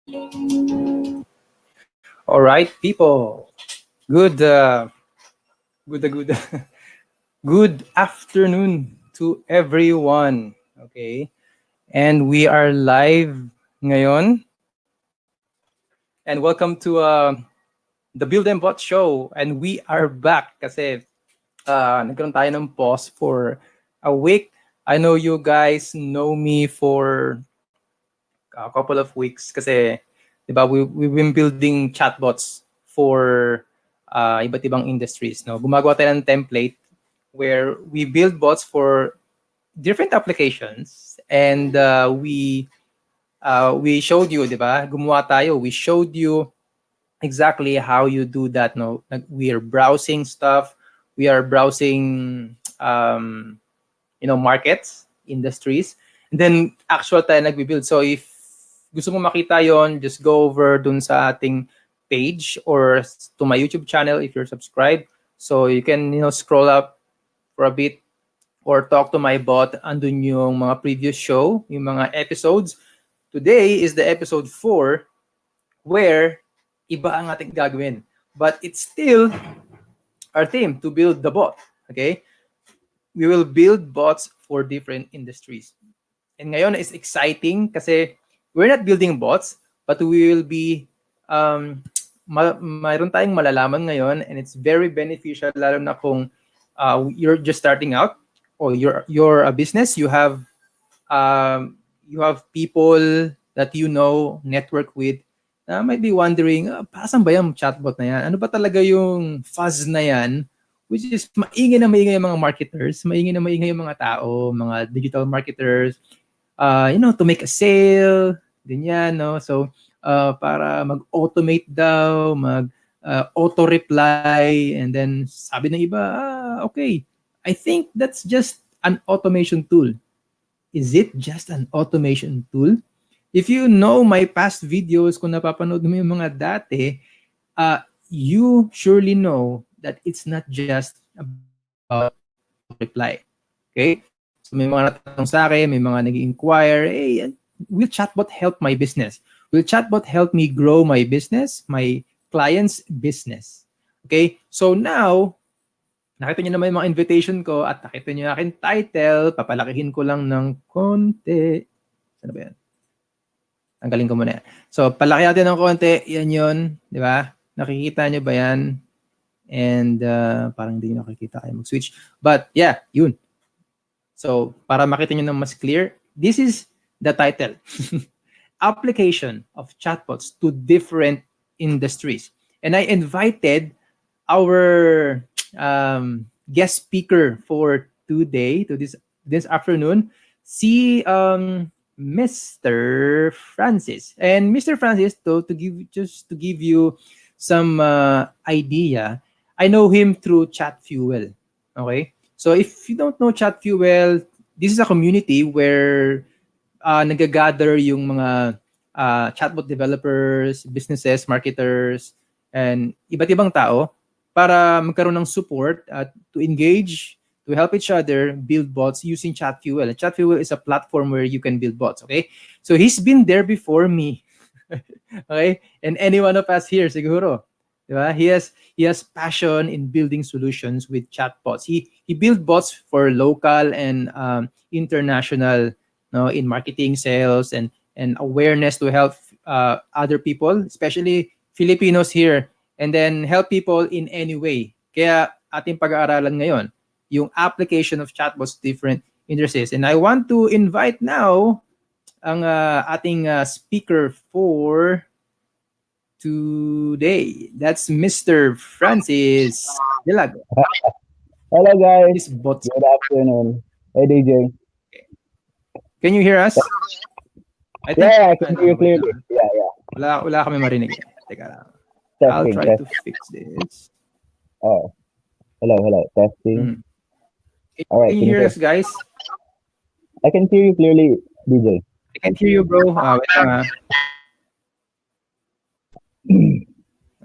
All right, people. Good, good, good afternoon to everyone. Okay, and we are live ngayon. And welcome to the Build and Bot Show. And we are back kasi nagkaroon tayo ng pause for a week. I know you guys know me for a couple of weeks kasi 'di ba we've been building chatbots for iba't ibang industries, no. Gumagawa tayo ng template where we build bots for different applications and we showed you, 'di ba? Gumawa tayo, we showed you exactly how you do that, no. We are browsing stuff, we are browsing markets, industries, and then actual tayo nagbi-build. So if gusto mo makita yon, just go over dun sa ating page or to my YouTube channel if you're subscribed. So you can scroll up for a bit or talk to my bot. Andun yung mga previous show, yung mga episodes. Today is the episode 4 where iba ang ating gagawin. But it's still our theme to build the bot. Okay? We will build bots for different industries. And ngayon is exciting kasi we're not building bots, but we will be mayroon tayong malalaman ngayon, and it's very beneficial lalo na kung you're just starting out or you're a business, you have people that network with, might be wondering, pasan ba yung chatbot na yan? Ano ba talaga yung fuzz na yan? Which is maingay yung mga marketers, maingay yung mga tao, mga digital marketers, to make a sale, ganyan, no? So, para mag-automate daw, auto-reply, and then sabi ng iba, okay, I think that's just an automation tool. Is it just an automation tool? If you know my past videos, kung napapanood mo yung mga dati, you surely know that it's not just about reply. Okay? So may mga natanong sa akin, may mga nag-inquire, hey, will chatbot help my business? Will chatbot help me grow my business, my client's business? Okay? So now, nakita niyo naman yung mga invitation ko at nakita niyo yung aking title, papalakihin ko lang ng konti. Ano ba yan? Tanggalin ko muna yan. So, palaki natin ng konti, yan yun, di ba? Nakikita niyo ba yan? And parang hindi nyo nakikita, kayo mag-switch. But yeah, yun. So, para makita nyo ng mas clear, this is the title. Application of Chatbots to Different Industries. And I invited our guest speaker for today, to this afternoon, si Mr. Francis. And Mr. Francis, to give you some idea, I know him through ChatFuel. Okay? So if you don't know ChatFuel, this is a community where nagagather yung mga chatbot developers, businesses, marketers, and iba't ibang tao para magkaroon ng support to engage, to help each other build bots using ChatFuel. And ChatFuel is a platform where you can build bots, okay? So he's been there before me. Okay? And any one of us here, siguro. Diba? He has passion in building solutions with chatbots. He built bots for local and international, in marketing, sales, and awareness to help other people, especially Filipinos here, and then help people in any way. Kaya ating pag-aaralan ngayon, yung application of chatbots to different industries. And I want to invite now ang ating speaker for today. That's Mr. Francis Dilago. Hello guys. Good afternoon. Hey DJ. Can you hear us? I can hear you clearly. Yeah. Wala kami marinig. Teka lang. I'll try to fix this. Oh. Hello. Testing. All right. Can you hear us, guys? I can hear you clearly, DJ. I can hear you, bro. Wait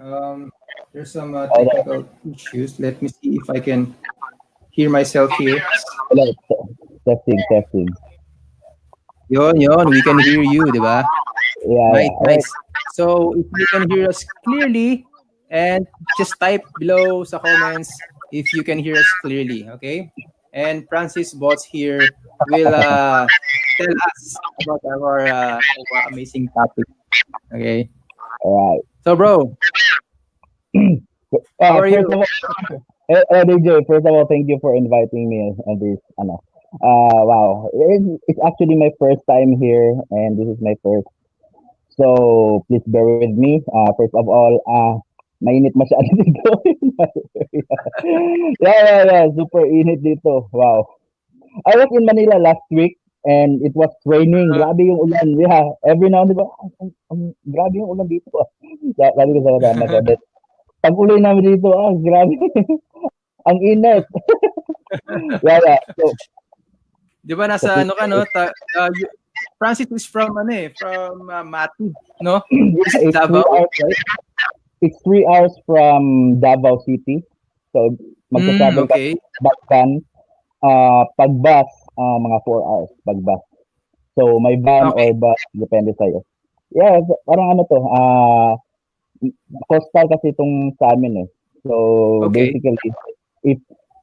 lang, there's some technical issues. Let me see if I can hear myself here. Hello. Testing. Yon, we can hear you, di ba? Yeah, Right, yeah. All right. nice. So if you can hear us clearly, and just type below sa comments if you can hear us clearly, okay? And Francis Bots here will tell us about our amazing topic, okay? All So bro, right. how are First you? of all, DJ, first of all, thank you for inviting me on this. Ano, wow, it's actually my first time here, and this is my first. So please bear with me. First of all, mainit masyado dito. Yeah, yeah, yeah. Super init dito. Wow. I was in Manila last week and it was raining. Uh, Grabe yung ulan. Yeah, every now and then, grabe yung ulan dito. Sabi ko sa kasama ko. Then, pag uwi namin dito, grabe. Ang init. Yeah, yeah. So, Di ba so nasa please, ano ka no? Francis is from ano from Mati, no? Is yeah, it Davao, right? it's 3 hours from Davao City. So, magta-travel ka Okay. back van. Pag bus, mga 4 hours pag bus. So, may van Okay. or bus, depende sa'yo. Yeah, parang ano to, coastal kasi itong sa amin eh. So, Okay. basically, if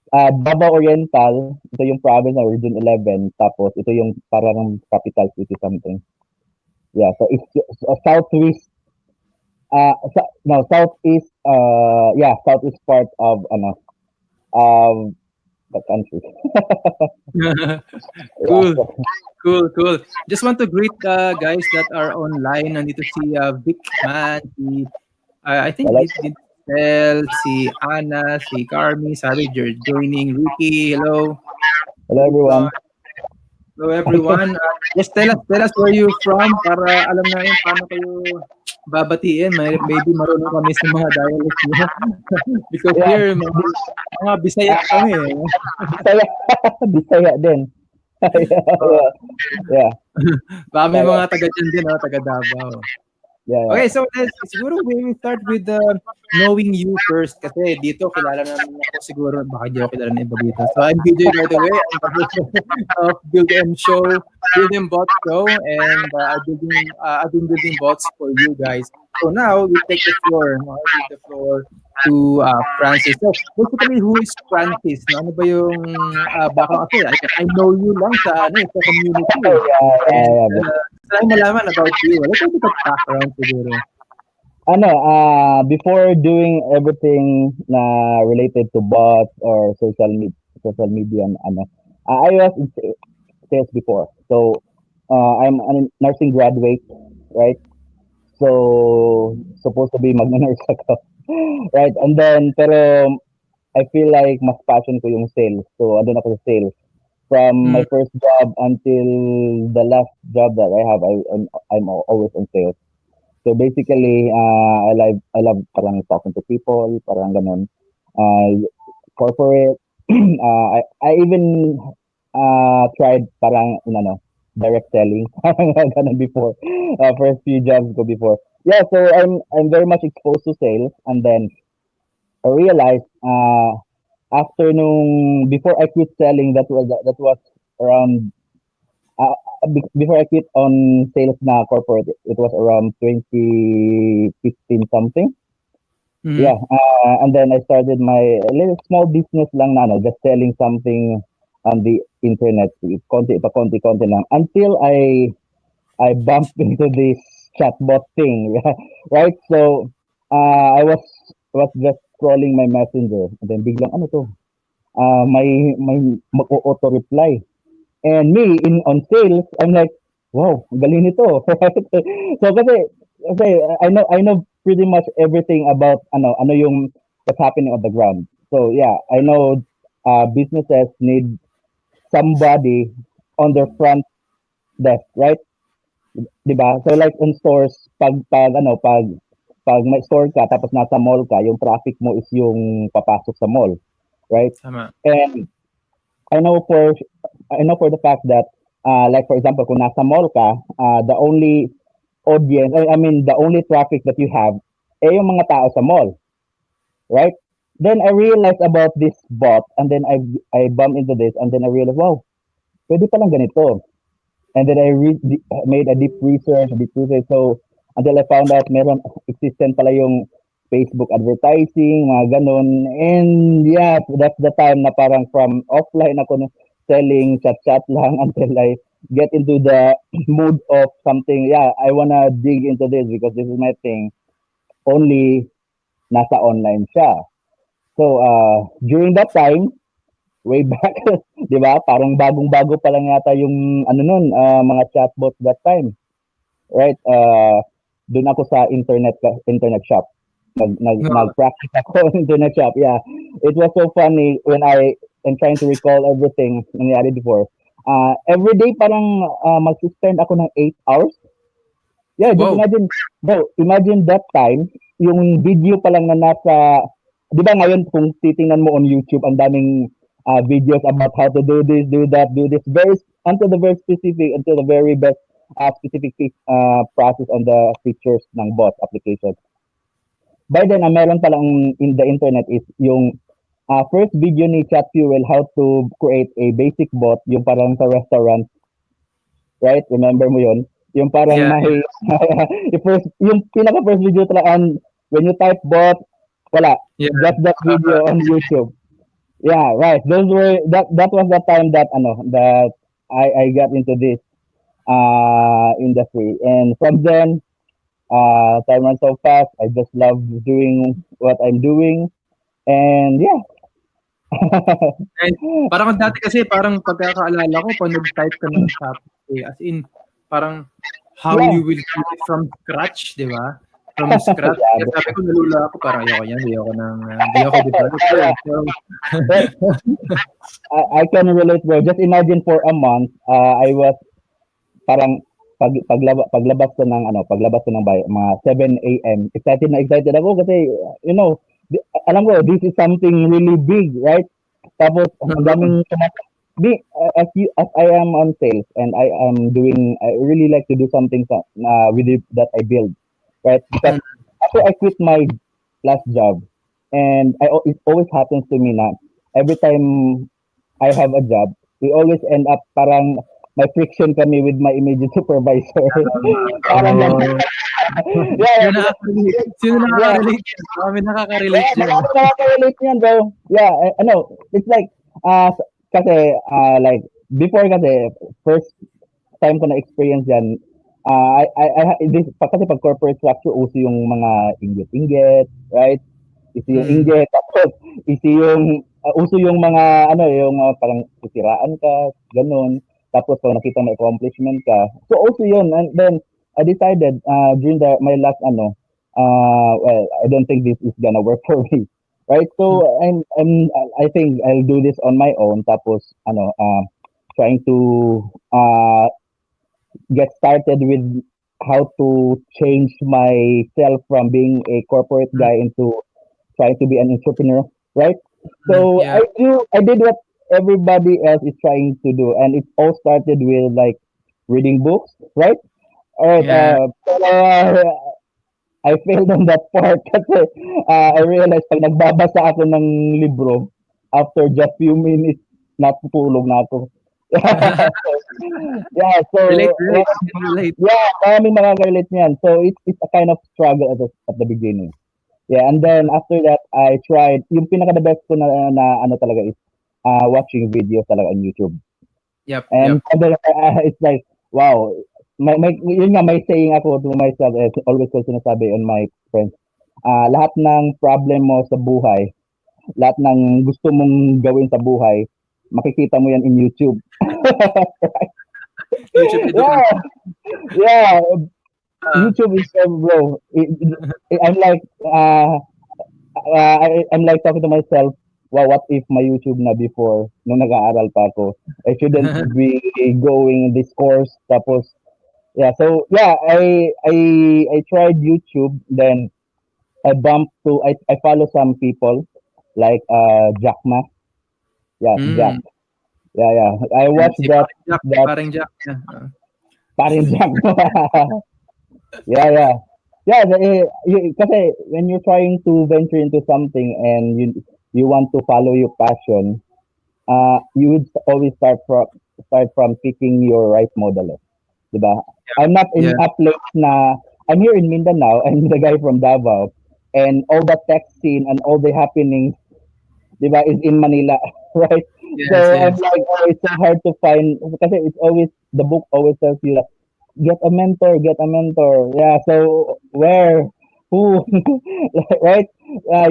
Davao Oriental, ito yung province na Region 11, tapos ito yung parang capital city something. Yeah, so it's southwest, no, southeast, yeah, southeast part of, of the country. Yeah, Cool. so, Cool. Just want to greet the guys that are online. Nandito si Vic Man, si I think hello, did Sel, si Ana, si Carmi, sabi you're joining. Ricky, hello. hello everyone. Hello everyone. Just tell us where you from para alam namin paano kayo babatiin. Maybe marunong kami sa mga dialects niyo. Because Yeah, here, mga Bisaya kami. Eh. Bisaya, Bisaya din. So, Yeah, yeah, baka may yeah, yeah, mga taga dyan din, no? Taga Davao. yeah, yeah. Okay, so siguro we will start with knowing you first kasi dito kilala naman ako siguro baka di ako kilala ng iba dito. So I'm DJ by the way. I'm the host of Build M Show, Build M Bot Show, and I've been building bots for you guys. So now we take the floor. No? I give the floor to Francis. So basically, who is Francis? No? Ano ba yung background? Kasi I know you lang sa community. Eh. Yeah, And yeah, yeah. gusto lang malaman about you. Let's take a background siguro. Before doing everything na related to bots or social media, I was in sales before. So, I'm a nursing graduate, right? So, supposed to be mag-nurse ako, right? And then, pero I feel like mas passion ko yung sales. So, andun ako sa sales. From my Mm, first job until the last job that I have, I'm always in sales. So basically, I love parang talking to people, parang ganun. Corporate. I even tried parang direct selling, parang ganun before. First few jobs ko before. Yeah, so I'm very much exposed to sales, and then I realized after nung before I quit selling, that was around before I quit on sales na corporate, it was around 2015 something. mm, Yeah, and then I started my little small business lang na, just selling something on the internet, konti pa konti lang, until I bumped into this chatbot thing, right? So, I was just scrolling my messenger, and then biglang ano to, may mag-auto reply. And me in on sales, I'm like, wow, ang galing nito. So kasi I know pretty much everything about ano yung what's happening on the ground. So yeah, I know businesses need somebody on their front desk, right? 'Di ba? So like in stores, pag may store ka tapos nasa mall ka, yung traffic mo is yung papasok sa mall, right? tama. And I know for I know for the fact that like for example kung nasa mall ka, the only audience, I mean the only traffic that you have yung mga tao sa mall, right? Then I realized about this bot, and then I bump into this, and then I realized, wow, pwede palang ganito. And then made a deep research. So, until I found out meron existent pala yung Facebook advertising, mga ganun. And yeah, that's the time na parang from offline ako selling chat-chat lang until I get into the mood of something. Yeah, I wanna dig into this because this is my thing. Only nasa online siya. So, during that time, way back, 'di ba? Parang bagong-bago pa lang yata yung ano nun, mga chatbot that time, right? Doon ako sa internet shop. No. Nag-practice ako internet shop. Yeah. It was so funny when I am trying to recall everything nangyari before. Every day parang mag-spend ako ng 8 hours. Yeah, just Wow. imagine, bro, imagine that time, yung video pa lang na nasa, di ba ngayon kung titingnan mo on YouTube, ang daming videos about how to do this, do that, do this, until the very specific, until the very best specific process on the features ng bot application. By then, meron palang in the internet is yung first video ni ChatFuel how to create a basic bot, yung parang sa restaurant, right? Remember mo yun? Yung parang Yeah, may, yung pinaka first video talaga when you type bot, wala. yeah. Just that video on YouTube. Yeah, right. That was the time that I got into this industry. And from then, time runs so fast. I just love doing what I'm doing. And yeah. And parang dati kasi parang pagkakaalala ko 'pag nag-type ka ng topic, eh, as in parang how Yeah. you will do it from scratch, 'di ba? From scratch. Kaya Yeah. sabi ko nalula ako parang ayoko niyan, hindi ako developer. Yeah. So But I can relate, bro. Just imagine for a month, I was parang paglabas ko ng bahay, mga 7 a.m. Excited na excited ako kasi you know, alam ko this is something really big, right? Tapos ang oo, daming as I am on sales and I really like to do something with it that I build, right? Because hmm, after I quit my last job, and it always happens to me na every time I have a job, we always end up parang may friction kami with my immediate supervisor. Parang ganun. oo. Yeah, Sino yeah, nakaka-relate diyan? Kami nakaka-relate yeah, diyan. marami nakaka-relate niyan, bro. Yeah, ano, it's like, kasi, like, before kasi, first time ko na-experience yan, kasi pag corporate structure, uso yung mga inggit-inggit, right? Isi yung Hmm, inggit, tapos isi yung uso yung mga ano yung parang sisiraan ka, ganun. Tapos pag nakita mo accomplishment ka. So also yun, and then I decided during my last well, I don't think this is gonna work for me. Right? hmm, So I think I'll do this on my own tapos trying to uh get started with how to change myself from being a corporate hmm, guy into trying to be an entrepreneur, right? hmm, So yeah, I did what everybody else is trying to do, and it all started with like reading books, right? All right. yeah. I failed on that part kasi I realized pag nagbabasa ako ng libro, after just few minutes, natutulog na ako. Yeah, so Relate, relate, relate. yeah, maraming makaka-relate niyan. So it's a kind of struggle at the beginning. Yeah, and then after that, I tried, yung pinaka the best ko na ano talaga is watching videos talaga on YouTube. Yep, And yep. then, it's like, wow, yun nga, may saying ako to myself, always ko sinasabi on my friends, lahat ng problem mo sa buhay, lahat ng gusto mong gawin sa buhay, makikita mo yan in YouTube. YouTube Yeah, education. yeah, Ah, YouTube is, bro, I'm like, I'm like talking to myself, wow, what if my YouTube na before, nung nag-aaral pa ako, I shouldn't be going this course, tapos, yeah, so, yeah, I tried YouTube, then I follow some people, like, Jack Ma, yeah, si Jack, hmm. yeah, yeah, I Yan, watched Si that, Paring Jack, parin Jack, yeah, yeah. Yeah, kasi when you're trying to venture into something and you want to follow your passion, you would always start start from picking your right model. Diba? I'm not Yeah. in a place na, I'm here in Mindanao, I'm the guy from Davao, and all the tech scene and all the happenings, diba, is in Manila, right? So Yes, I'm yes. like, oh, it's so hard to find, kasi it's always, the book always tells you that, get a mentor, get a mentor. Yeah, so where? Who? Right?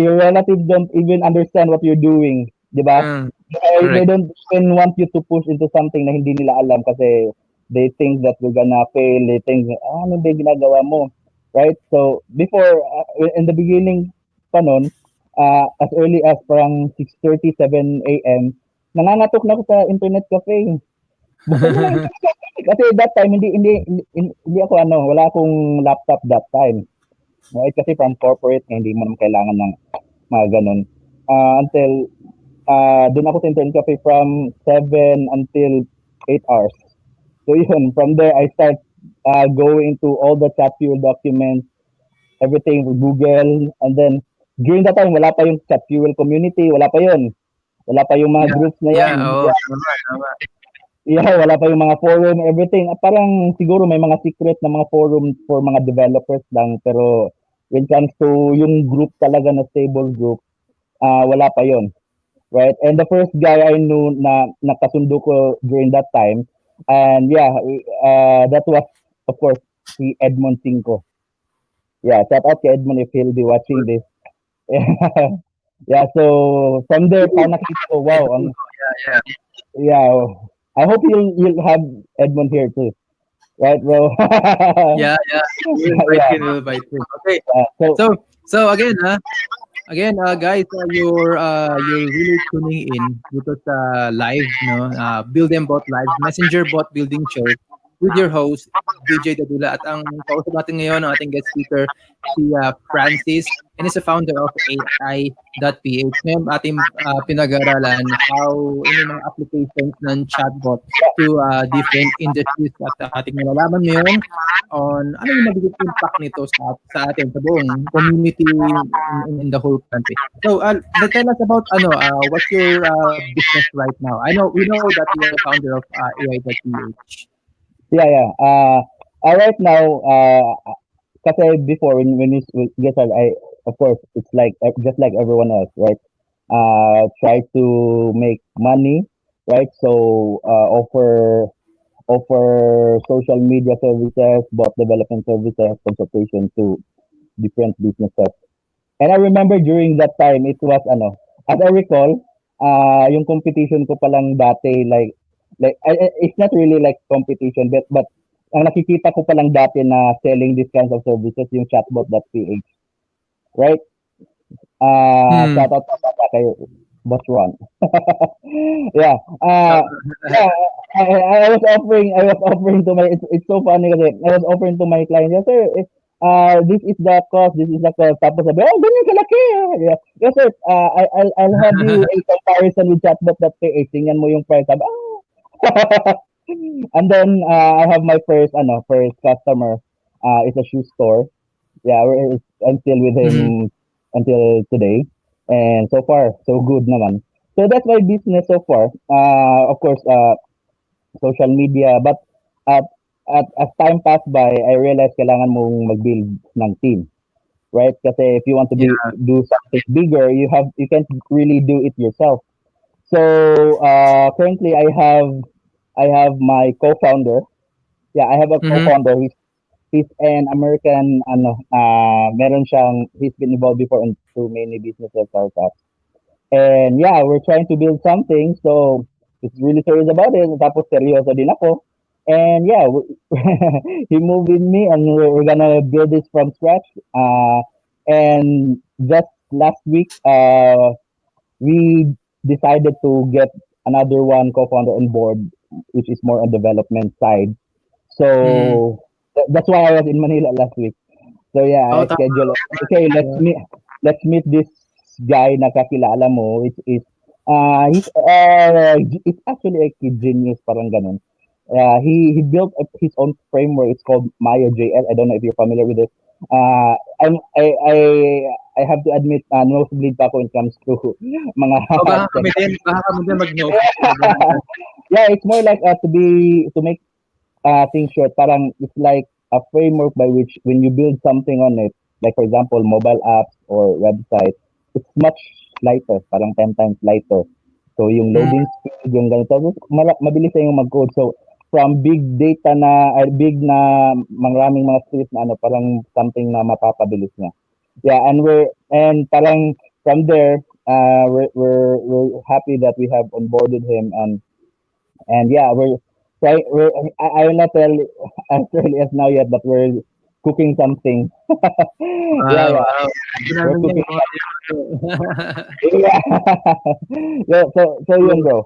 Your relatives don't even understand what you're doing, diba? Mm, They correct. don't even want you to push into something na hindi nila alam kasi they think that you're gonna fail. They think, ano ba yung ginagawa mo? Right? So, before, in the beginning pa nun, as early as parang 6:30, 7 a.m., nangangatok na ako sa internet cafe. Buksan mo na yung internet cafe. Kasi that time, hindi ako wala akong laptop that time. Right? Kasi from corporate, hindi mo naman kailangan ng mga ganun. Until doon ako sa internet cafe from 7 until 8 hours. So yun, from there I start going into all the chat fuel documents, everything with Google, and then during that time wala pa yung chat fuel community, wala pa yun. Wala pa yung mga Yeah, groups na yeah, yan. oo, Yeah, tama, tama. yeah, wala pa yung mga forum, everything. Parang siguro may mga secret na mga forum for mga developers lang, pero when it comes to yung group talaga na stable group, wala pa yon, right? And the first guy I knew na nakasundo ko during that time, and yeah, that was of course si Edmond Cinco. Yeah, shout out to Edmond if he'll be watching this. Yeah, so from there, parang nakita ko, Ed wow, Cinco, yeah, yeah. yeah, I hope you'll have Edmond here too, right, bro? Yeah, yeah. We'll invite Yeah, him, we'll invite him. Okay. yeah. So So again, guys, you're really tuning in dito sa live, no? Build Them Bot Live, Messenger Bot Building Show with your host, DJ Dadula. At ang kausap natin ngayon, ang ating guest speaker, si Francis, and is a founder of Ai.PH. Ngayon, ating pinag-aralan how yung mga applications ng chatbot to different industries at ating nalalaman ngayon on ano yung magiging impact nito sa atin, sa buong community in the whole country. So, tell us about what's your business right now? We know that you are the founder of AI.ph. yeah, yeah. Right now, kasi before when we get started, I of course it's like just like everyone else, right? Try to make money, right? So offer social media services, bot development services, consultation to different businesses. And I remember during that time, it was as I recall, yung competition ko palang dati, it's not really like competition, but ang nakikita ko palang dati na selling these kinds of services, yung chatbot.ph, right? Hmm. Shout out pa kay Boss Ron. Yeah. Uh, Yeah, I was offering to my, it's so funny kasi I was offering to my client, yes sir, this is the cost. Tapos sabi, oh, ganyan kalaki. Yeah. Yes sir, I'll have you a comparison with chatbot.ph. Tingnan mo yung price. Sabi, and then I have my first customer. It's a shoe store. Yeah, I'm still with mhm. him until today, and so far so good naman. So that's my business so far. Of course, social media, but at as time passed by, I realized kailangan mong mag-build ng team, right? Kasi if you want to Yeah. do something bigger, you can't really do it yourself. So currently, I have my co-founder. Yeah, I have a Mhm. co-founder. He's an American, meron siyang, he's been involved before into many businesses, startups. And yeah, we're trying to build something. So it's really serious about it. Tapos seryoso din ako. And yeah, he moved with me and we're gonna build this from scratch. And just last week, we decided to get another one co-founder on board, which is more on development side. Mhm. So that's why I was in Manila last week. So yeah, Oh, I tama. schedule. Okay, Yeah. let's meet this guy na kakilala mo, which is it's actually a kid genius, parang ganun. He built his own framework. It's called Maya JL. I don't know if you're familiar with it. I'm I have to admit, nosebleed pa ako when it comes to mga Oh, tech. baka kami din mag-no. Labanan. Yeah, it's more like to make things short. Parang it's like a framework by which when you build something on it, like for example, mobile apps or website, it's much lighter, parang 10 times lighter. So yung Mm, loading speed, yung ganito, mabilis na yung mag-code. So from big data big na maraming mga script na ano, parang something na mapapabilis na. Yeah, and parang from there, we're happy that we have onboarded him, and yeah, we're I will not tell as early as now yet, but we're cooking something. Yeah, wow, yeah, wow. Sinabi we're niya cooking. yung mga niluto. Yeah. Yeah, so yun, Cool. bro.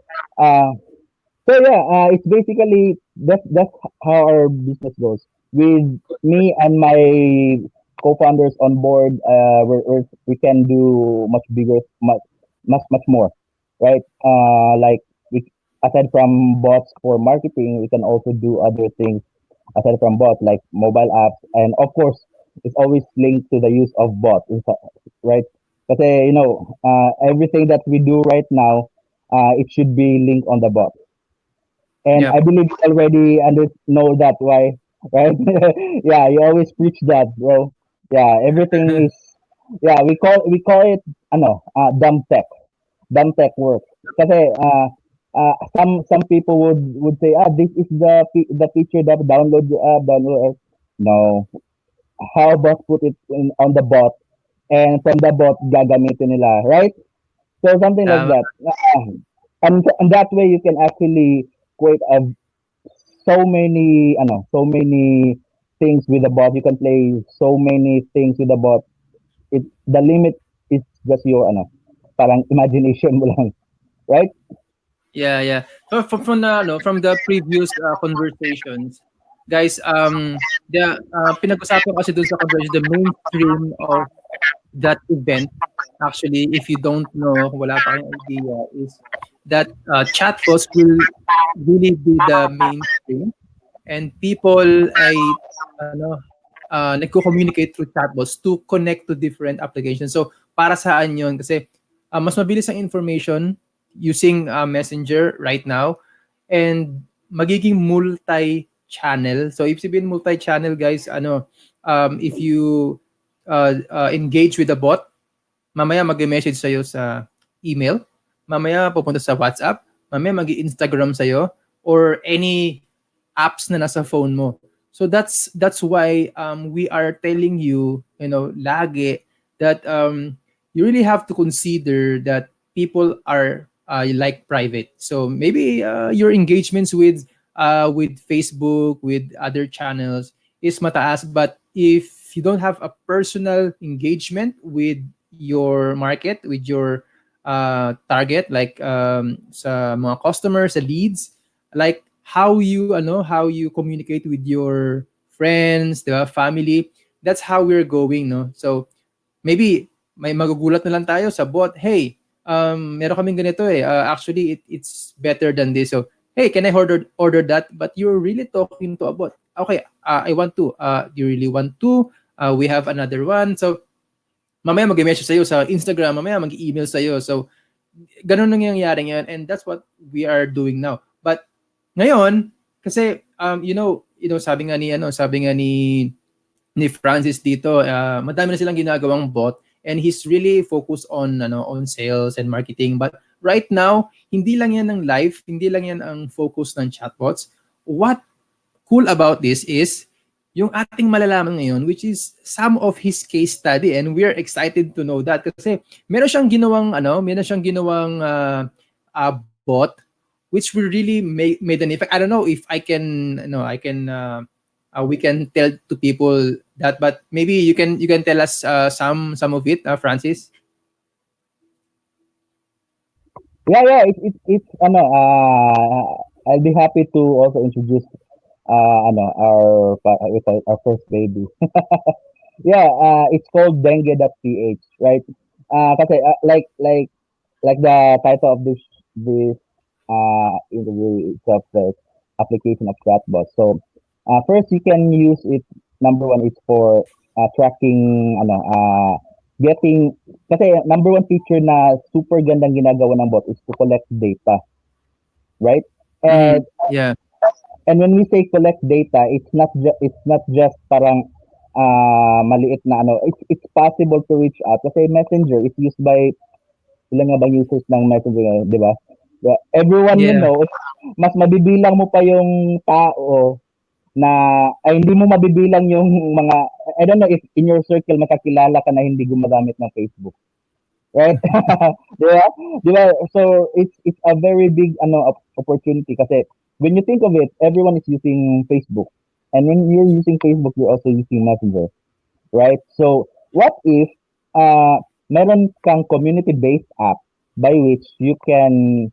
So yeah, it's basically that's how our business goes. With me and my co-founders on board, we can do much bigger, much more, right? Like we, aside from bots for marketing, we can also do other things aside from bots like mobile apps, and of course, it's always linked to the use of bots, right? Kasi everything that we do right now, it should be linked on the bot. And Yep. I believe you already know that why, right? Yeah, you always preach that, bro. Yeah, everything is, yeah, we call it dumb tech work. Kasi some people would say, this is the feature that download your app, download. No, how about put it on the bot, and from the bot gagamitin nila, right? So something like Tama. that. And that way you can actually create so many things with the bot. You can play so many things with the bot. The limit is just your parang imagination mo lang, right? Yeah, yeah. So from the previous conversations, guys, the pinag-usapan kasi dun sa conversation, the mainstream of that event, actually, if you don't know, kung wala pa kayong idea, is that chatbots will really be the mainstream, and people ay ano nagko-communicate through chatbots to connect to different applications. So para saan 'yun? Kasi mas mabilis ang information using Messenger right now, and magiging multi-channel. So if sabihin multi-channel, guys, if you engage with a bot, mamaya mag-message sa'yo sa email, mamaya pupunta sa WhatsApp, mamaya mag-Instagram sa'yo, or any apps na nasa phone mo. So that's why we are telling you, lagi that you really have to consider that people are like private. So maybe your engagements with Facebook, with other channels is mataas, but if you don't have a personal engagement with your market, with your target, like sa mga customers, sa leads, like how you communicate with your friends, the family, that's how we're going, no? So maybe may magugulat na lang tayo sa bot, hey, meron kaming ganito eh, actually it's better than this. So hey, can I order that? But you're really talking to a bot. Okay, I want to, do you really want to, we have another one. So mamaya mag-message sa'yo sa Instagram, mamaya mag-email sa'yo. So ganun nangyayari ngayon, and that's what we are doing now. But ngayon, kasi sabi nga ni Francis dito, madami na silang ginagawang bot, and he's really focused on sales and marketing. But right now, hindi lang yan ang live, hindi lang yan ang focus ng chatbots. What cool about this is yung ating malalaman ngayon, which is some of his case study, and we're excited to know that kasi meron siyang ginawang bot which will really made an effect. I don't know if I can I can we can tell to people that, but maybe you can tell us some of it, Francis. Yeah, yeah. It's I'll be happy to also introduce our first baby. Yeah, it's called dengue.ph, right? Kasi like the title of this interview itself, the application of chatbot. So first you can use it. Number one is for tracking getting, kasi number one feature na super gandang ginagawa ng bot is to collect data, right? And Yeah. and when we say collect data, it's not just parang maliit na ano. It's possible to reach out kasi Messenger is used by ilan nga bang users ng Messenger, di ba? Everyone you Yeah. know, mas mabibilang mo pa yung tao na ay hindi mo mabibilang yung mga I don't know if in your circle makakilala ka na hindi gumagamit ng Facebook, right? Di ba? Di ba? So it's a very big opportunity kasi when you think of it, everyone is using Facebook. And when you're using Facebook, you're also using Messenger, right? So what if meron kang community-based app by which you can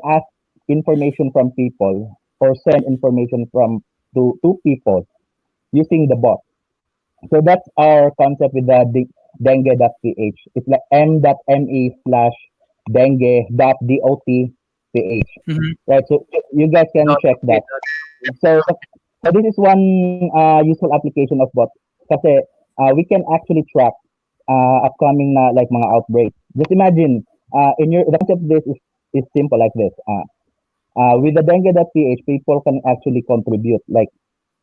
ask information from people or send information from to people using the bot. So that's our concept with the dengue.ph. It's like m.me slash dengue.dot.ph. Mhm. Right. So you guys can Dot check okay, that. dot okay. So this is one useful application of bot kasi we can actually track upcoming na like mga outbreaks. Just imagine in your the concept of this is simple like this. With the dengue.ph, people can actually contribute. Like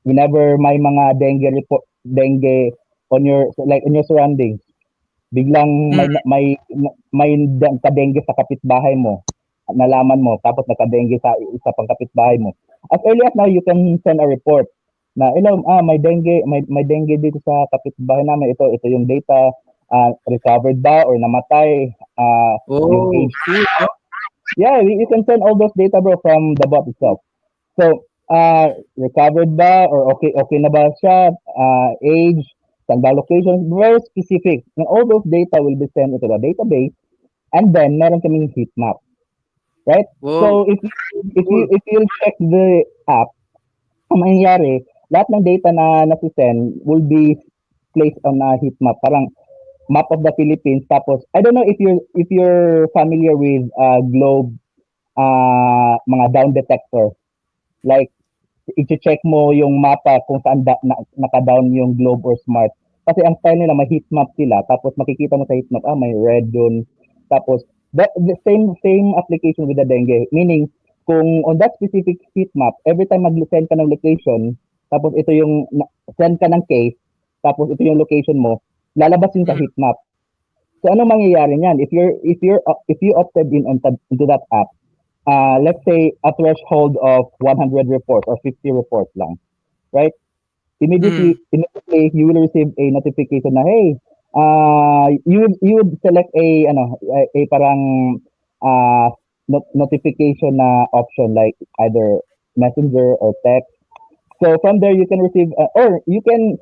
whenever may mga dengue on your like in your surroundings, biglang Mm. may ka-dengue sa kapitbahay mo, nalaman mo, tapos naka-dengue sa isa pang kapitbahay mo. As early as now, you can send a report na, may dengue dito sa kapitbahay namin. Ito yung data, recovered ba or namatay, yung Oh, age. cool, no? Yeah, you can send all those data, bro, from the bot itself. So, recovered ba or okay na ba siya, age, saan ba location, very specific. And all those data will be sent into the database and then meron kaming heat map, right? Wow, So cool. if you check the app, ang mangyayari, lahat ng data na nasi-send will be placed on a heat map, parang map of the Philippines. Tapos I don't know if you're familiar with globe mga down detector, like i-check mo yung mapa kung saan naka-down yung globe or smart. Kasi ang style nila, may heat map sila. Tapos makikita mo sa heat map, may red dun. Tapos, the same application with the dengue. Meaning, kung on that specific heat map, every time mag-send ka ng location, tapos ito yung, send ka ng case, tapos ito yung location mo, lalabas yun sa Mm. heat map. So, ano mangyayari niyan? If you opted in into that app, let's say a threshold of 100 reports or 50 reports lang, right? Mm. Immediately you will receive a notification na hey, you would select a parang uh, notification na option like either messenger or text. So from there you can receive or you can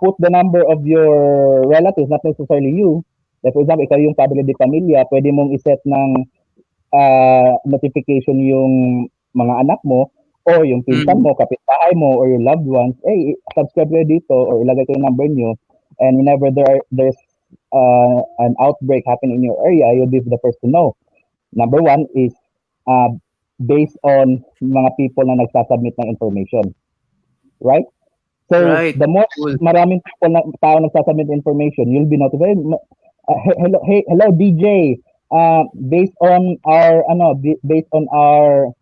put the number of your relatives, not necessarily you. Like for example, ikaw yung padre de familia, pwede mong iset ng notification yung mga anak mo or yung pinsan Mm. mo, kapitbahay mo, or your loved ones, hey, subscribe kayo dito or ilagay ko yung number nyo. And whenever there's an outbreak happening in your area, you'll be the first to know. Number one is uh, based on mga people na nagsasubmit ng information, right? So, Right. the more Cool. maraming tao nagsasubmit information, you'll be notified. Hello DJ. Based on our based on our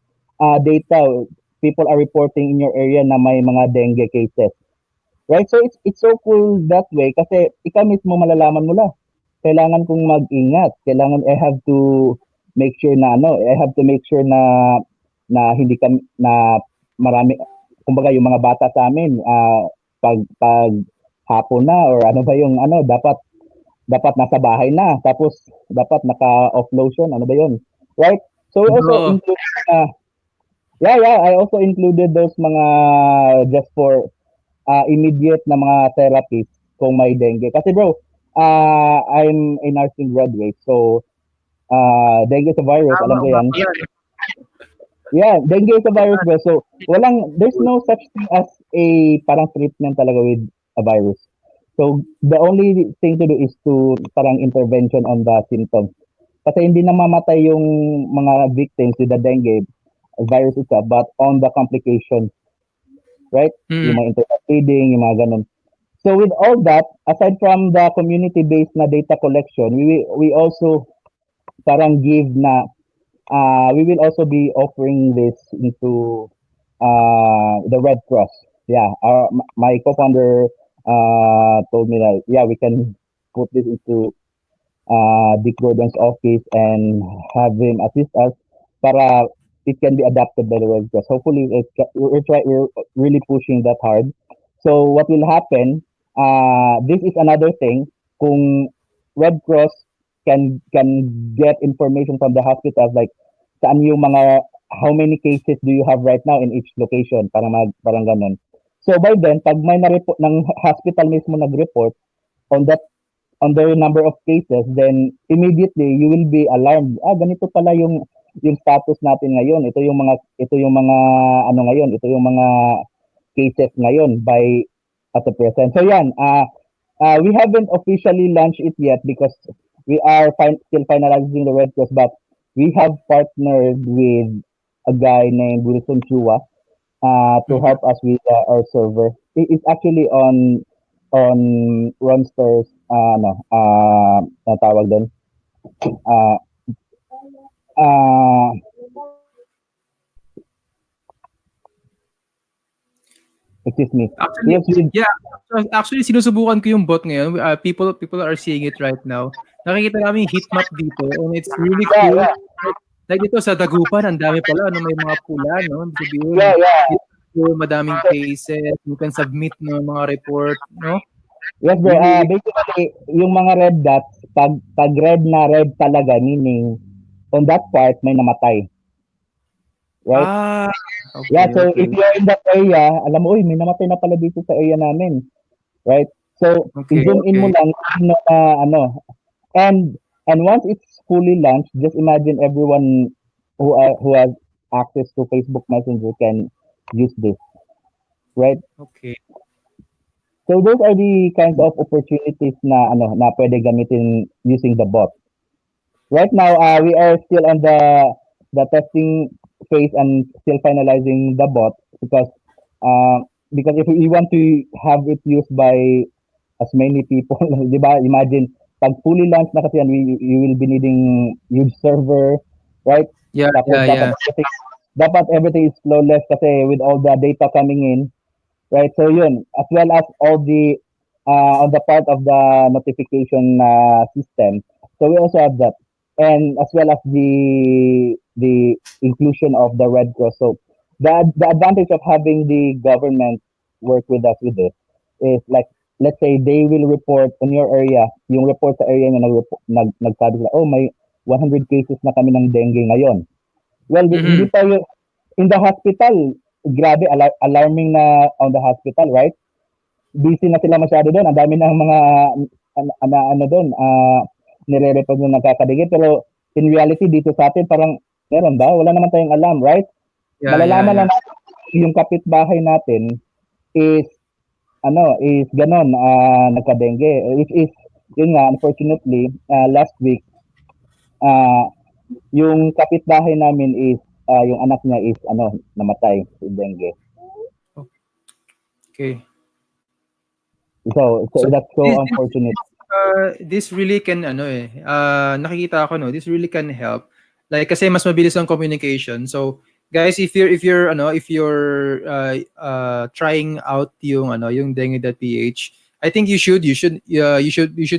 data, people are reporting in your area na may mga dengue cases. Right? So it's so cool that way kasi ikaw mismo malalaman mo lang. Kailangan kong mag-ingat. Kailangan I have to make sure na I have to make sure na hindi kami na marami kumbaga yung mga bata sa amin pag hapon na or ano ba yung dapat nasa bahay na tapos dapat naka-off lotion ano ba yun, right? So we also Oo. include yeah, I also included those mga just for immediate na mga therapies kung may dengue kasi bro I'm a nursing graduate so dengue is a virus Tama alam ko nga yan. pala, eh. Yeah, dengue is a virus bro so there's no such thing as a parang treatment talaga with a virus. So, the only thing to do is to parang intervention on the symptoms. Kasi hindi namamatay yung mga victims with the dengue virus itself, but on the complications, right? Mm. Yung mga internal bleeding, yung mga ganun. So, with all that, aside from the community-based na data collection, we also parang give na we will also be offering this into the Red Cross. Yeah, my co-founder told me that yeah, we can put this into Dick Gordon's office and have him assist us para it can be adapted by the Red Cross. Hopefully, we're really pushing that hard. So what will happen? This is another thing. Kung Red Cross can get information from the hospitals like saan yung mga how many cases do you have right now in each location parang ganun. So by then pag may na-report ng hospital mismo nag-report on that on the number of cases, then immediately you will be alarmed. Ganito pala yung status natin ngayon. Ito yung mga ano ngayon, ito yung mga cases ngayon by at the present. So yan, we haven't officially launched it yet because we are still finalizing the Red Cross, but we have partnered with a guy named Wilson Chua to Mhm. help us with our server. It's actually on Runster's tawag doon. Uh, uh, excuse me. Actually, Yes, with, yeah, actually sinusubukan ko yung bot ngayon. People are seeing it right now. Nakikita namin yung heat map dito and it's really yeah, cool. yeah, Like dito sa Dagupan, ang dami pala, may mga pula, no? Ibig sabihin, yeah, yeah. dito madaming cases, you can submit no mga report, no? Yes, bro. Really, really, Basically, yung mga red dots, pag red na red talaga, meaning on that part may namatay, right? ah, Yeah, okay, so okay, if you're in that area, alam mo, uy, may namatay na pala dito sa area namin, right? So, okay, i-zoom in mo okay. lang na ano, and once it's fully launched, just imagine everyone who has access to Facebook Messenger can use this, right? Okay. So those are the kinds of opportunities na pwede gamitin using the bot. Right now, we are still on the testing phase and still finalizing the bot uh, because if we want to have it used by as many people, di ba? Imagine pag fully launched na kasi yan, you will be needing huge server, right? Yeah, Tapos yeah, yeah. dapat everything is flawless kasi with all the data coming in, right? So yun, as well as all the on the part of the notification system. So we also have that, and as well as the inclusion of the Red Cross. So the advantage of having the government work with us with this is like let's say they will report on your area, yung report sa area niya nagsabi sila, oh may 100 cases na kami ng dengue ngayon. Well, hindi Mm-hmm. pa yun, in the hospital, grabe, alarming na on the hospital, right? Busy na sila masyado doon. Ang dami ng mga ano doon, nire-report na nagkakadigit. Pero in reality, dito sa atin, parang meron ba? Wala naman tayong alam, right? Yeah, yeah, Malalaman yeah. lang natin yung kapitbahay natin is is ganon, nagka-dengue. Which is, yun nga, unfortunately, last week, uh, yung kapitbahay namin is yung anak niya is namatay sa dengue. Okay. So So that's so this unfortunate. this really can nakikita ko no, this really can help. Like kasi mas mabilis ang communication. So guys, if you're trying out yung yung dengue.ph, I think you should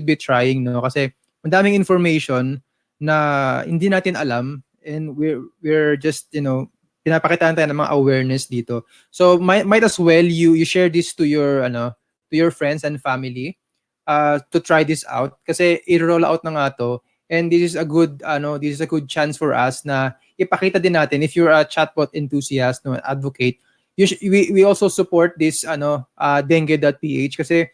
be trying no kasi madaming information na hindi natin alam and we're just pinapakitaan tayo ng mga awareness dito. So might as well you share this to your to your friends and family to try this out kasi i-roll out na nga to and this is a good chance for us na ipakita din natin if you're a chatbot enthusiast no advocate we also support this dengue.ph kasi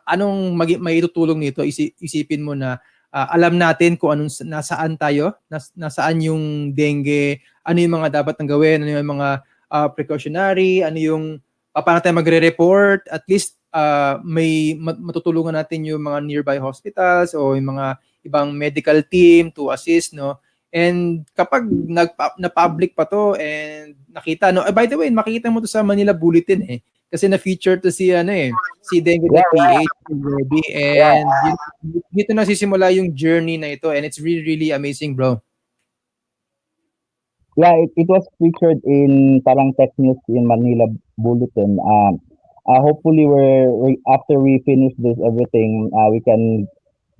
anong maitutulong nito isipin mo na alam natin kung nasaan tayo nasaan yung dengue ano yung mga dapat nang gawin ano yung mga precautionary ano yung paano tayo magre-report at least may matutulungan natin yung mga nearby hospitals o yung mga ibang medical team to assist no and kapag na-public pa to and nakita no by the way makikita mo to sa Manila Bulletin kasi na-feature to si Yeah, dengue.ph already yeah. and dito na sisimula yung journey na ito and it's really really amazing bro. Yeah, it was featured in parang tech news in Manila Bulletin. Hopefully, after we finish this everything, we can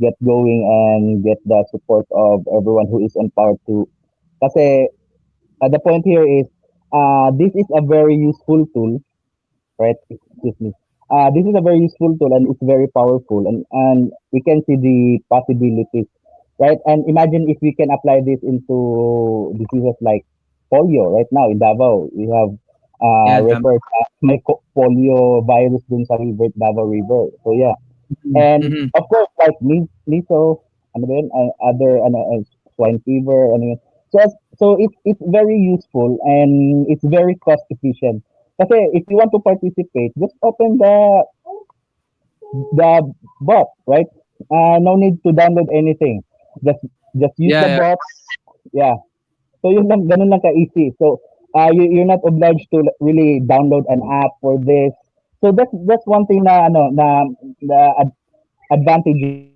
get going and get the support of everyone who is empowered to. Kasi the point here is, this is a very useful tool, right? Excuse me. This is a very useful tool and it's very powerful, and we can see the possibilities, right? And imagine if we can apply this into diseases like polio. Right now in Davao, we have Yeah, tama. referred may polio virus dun sa river, Davao River. So yeah, Mhm, and mhm. of course, like measles, ano ba yun? Other swine fever, ano yun. So, it's very useful and it's very cost efficient. Kasi if you want to participate, just open the bot, right? No need to download anything. Just just use Yeah, the yeah. bot. Yeah. So yun lang, ganun lang ka-easy. So you're not obliged to really download an app for this. So that's one thing na ano na the advantages.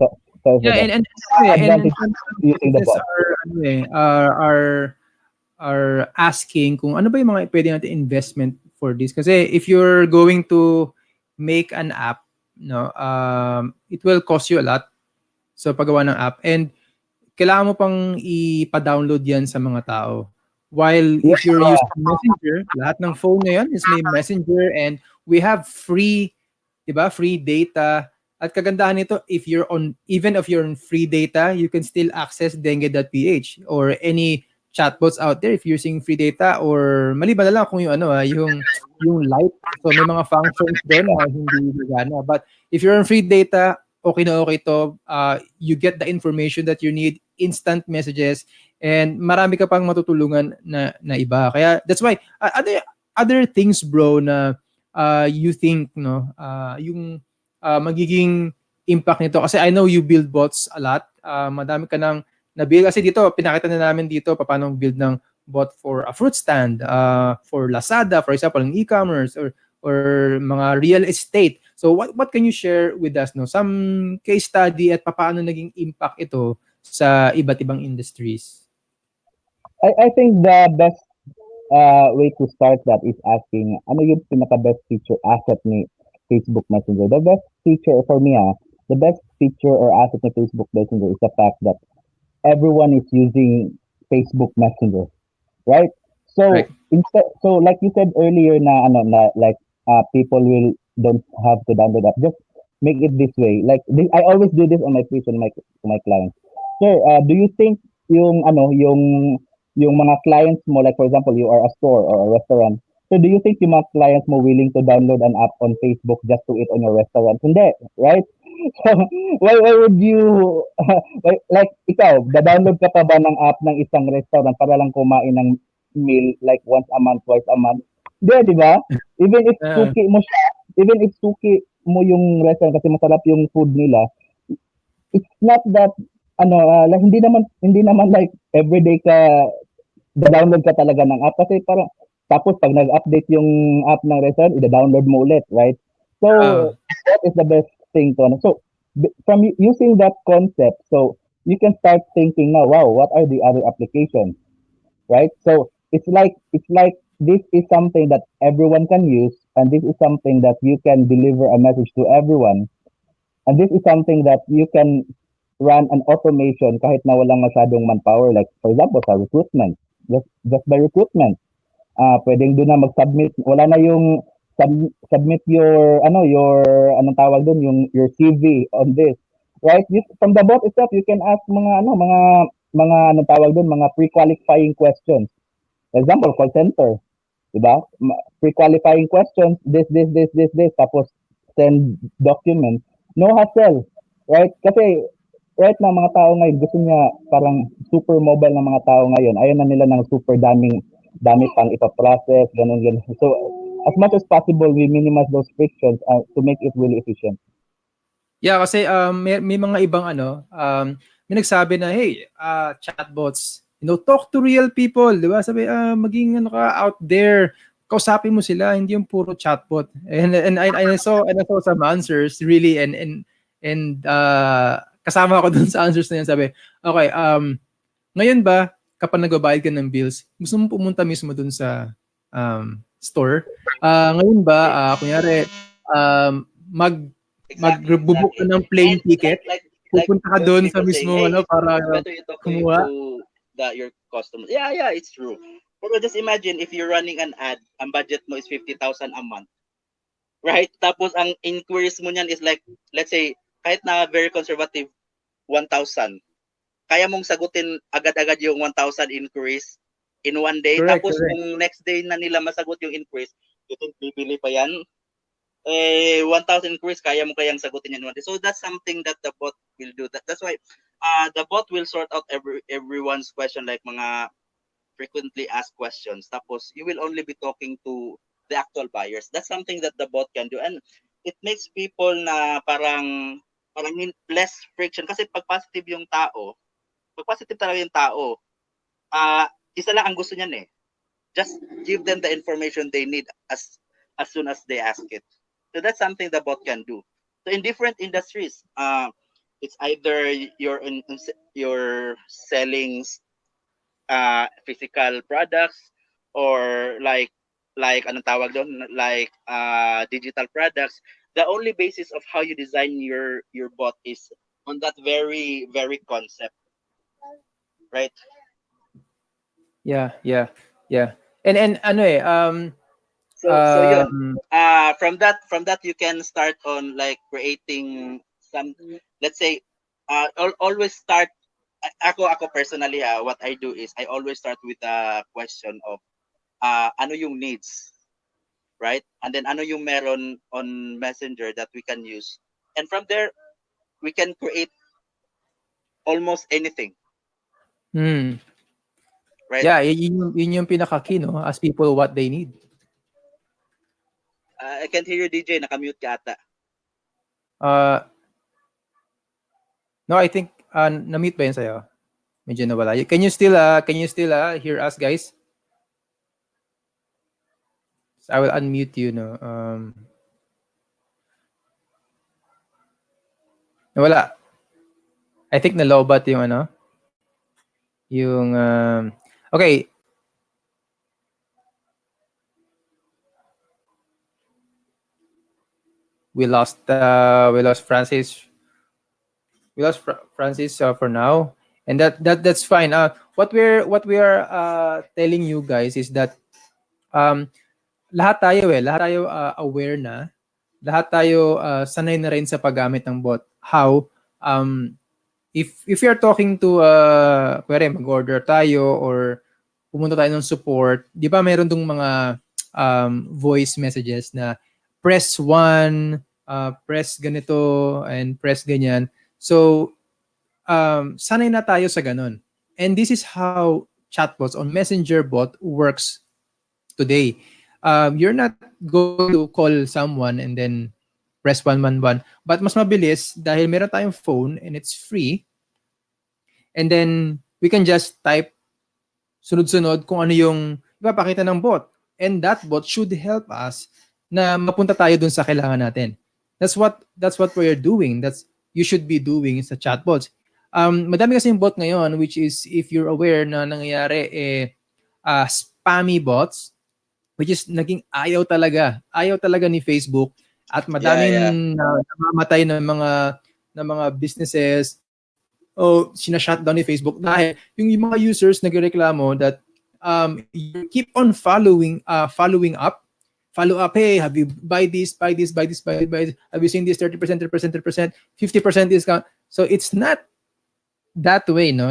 So, sorry for Yeah, that. and ano eh, and Advantage some using the businesses bot. are ano eh, are asking kung ano ba yung mga pwede natin investment for this. Kasi if you're going to make an app, no, it will cost you a lot. So paggawa ng app, and kailangan mo pang ipa-download yan sa mga tao. While Yeah, if you're using Messenger, lahat ng phone ngayon is may Messenger, and we have free, 'di ba? Free data. At kagandahan nito, if you're on, even if you're on free data, you can still access dengue.ph or any chatbots out there if you're using free data, or maliban na lang kung yung ano yung light. So may mga functions doon na hindi gagana. But if you're on free data, okay na okay to. You get the information that you need, instant messages, and marami ka pang matutulungan na iba. Kaya that's why other things, bro, na you think, no, yung magiging impact nito, kasi I know you build bots a lot. Madami ka nang na-build, kasi dito pinakita na namin dito paano build ng bot for a fruit stand, for Lazada, for example, in e-commerce, or mga real estate. So what can you share with us, no? Some case study at paano naging impact ito sa iba't ibang industries. I think the best way to start that is asking, ano yung pinaka-best feature asset ni Facebook Messenger? The best feature for me, the best feature or asset ni Facebook Messenger is the fact that everyone is using Facebook Messenger, right? So Correct. like you said earlier na ano na like people will don't have to download app. Just make it this way. Like this, I always do this on my page and my clients. Sir, do you think yung ano yung mga clients mo, like for example you are a store or a restaurant. So do you think yung mga clients mo willing to download an app on Facebook just to eat on your restaurant? Hindi, right? So why would you like ikaw, da-download ka pa ba ng app ng isang restaurant para lang kumain ng meal like once a month, twice a month? Hindi, di ba? Even if Uh, suki mo siya, even if suki mo yung restaurant kasi masarap yung food nila, it's not that ano, like, hindi naman like everyday ka da-download ka talaga ng app kasi parang tapos pag nag-update yung app ng restaurant, i-download mo ulit, right? So uh, that is the best thing to ano. So from using that concept, so you can start thinking now, wow, what are the other applications, right? So it's like this is something that everyone can use, and this is something that you can deliver a message to everyone, and this is something that you can run an automation kahit na walang masyadong manpower, like for example sa recruitment, just by recruitment, pwedeng doon na mag-submit, wala na yung submit your your anong tawag doon, yung your CV on this, right? From the bot itself you can ask mga anong tawag doon, mga pre-qualifying questions. For example, call center, 'di ba? Pre-qualifying questions, this, tapos send document. No hassle, right? Kasi right na mga tao ngayon gusto niya parang super mobile ng mga tao ngayon. Ayaw na nila ng super dami pang ipa-process, ganun ganun. So as much as possible, we minimize those frictions to make it really efficient. yeah, kasi may mga ibang ano, may nagsabi na, hey, chatbots, talk to real people, di ba? Sabi, maging ano ka out there, kausapin mo sila, hindi yung puro chatbot. And I saw some answers really, and kasama ako dun sa answers na yan. Sabi, okay, ngayon ba kapag nagbabayad ka ng bills, gusto mo pumunta mismo dun sa store. Ngayon ba, kunyari, mag Exactly, magbubuk ka exactly. ng plane And ticket, like pupunta ka those doon sa people saying, mismo hey, ano para it's better you talking kumuha. to your customers. Yeah, yeah, it's true. Pero just imagine if you're running an ad, ang budget mo is 50,000 a month, right? Tapos ang inquiries mo niyan is like, let's say, kahit na very conservative, 1,000. Kaya mong sagutin agad-agad yung 1,000 inquiries in one day. Correct, Tapos correct. kung next day na nila masagot yung inquiries, you think bibili pa yan? 1,000 inquiries, kaya mo kayang sagutin yan one day. So that's something that the bot will do. That's why the bot will sort out everyone's question, like mga frequently asked questions. Tapos you will only be talking to the actual buyers. That's something that the bot can do. And it makes people na parang less friction. Kasi pag positive talaga yung tao, isa lang ang gusto niyan eh. Just give them the information they need as soon as they ask it. So that's something the bot can do. So in different industries, it's either you're selling physical products, or like anong tawag doon, like digital products. The only basis of how you design your bot is on that very concept, right? Yeah, yeah, yeah. And ano eh, So yun. um, From that you can start on like creating some, let's say, always start. Ako personally, what I do is I always start with a question of ano yung needs, right? And then ano yung meron on Messenger that we can use, and from there we can create almost anything, hmm. right? Yeah, yun yung pinaka-key, no? Ask people what they need. I can't hear you, DJ. Nakamute ka ata. Uh, no, I think na-mute ba yun sa'yo? Medyo nawala. Can you still hear us, guys? So I will unmute you, no. Nawala. I think na-lowbat yung ano, yung okay, we lost Francis. We lost Francis for now, and that's fine. What we are telling you guys is that um lahat tayo aware na, lahat tayo sanay na rin sa paggamit ng bot. How if you're talking to kuwari mag-order tayo or pumunta tayo ng support, 'di ba meron dong mga voice messages na press 1, press ganito and press ganyan. So sanay na tayo sa ganun. And this is how chatbots on Messenger bot works today. You're not going to call someone and then press 111. But mas mabilis dahil meron tayong phone and it's free. And then we can just type sunod-sunod kung ano yung ipapakita ng bot. And that bot should help us na mapunta tayo dun sa kailangan natin. That's what we're doing. That's you should be doing sa chatbots. Madami kasi yung bot ngayon, which is, if you're aware na nangyayari, spammy bots, which is naging ayaw talaga ni Facebook, at Yeah, yeah. madaming namamatay ng mga businesses o sina-shutdown ni Facebook dahil yung mga users nagrereklamo that you keep on follow up, hey, have you buy this, have you seen this 30%, 30%, 50% discount. So it's not that way, no?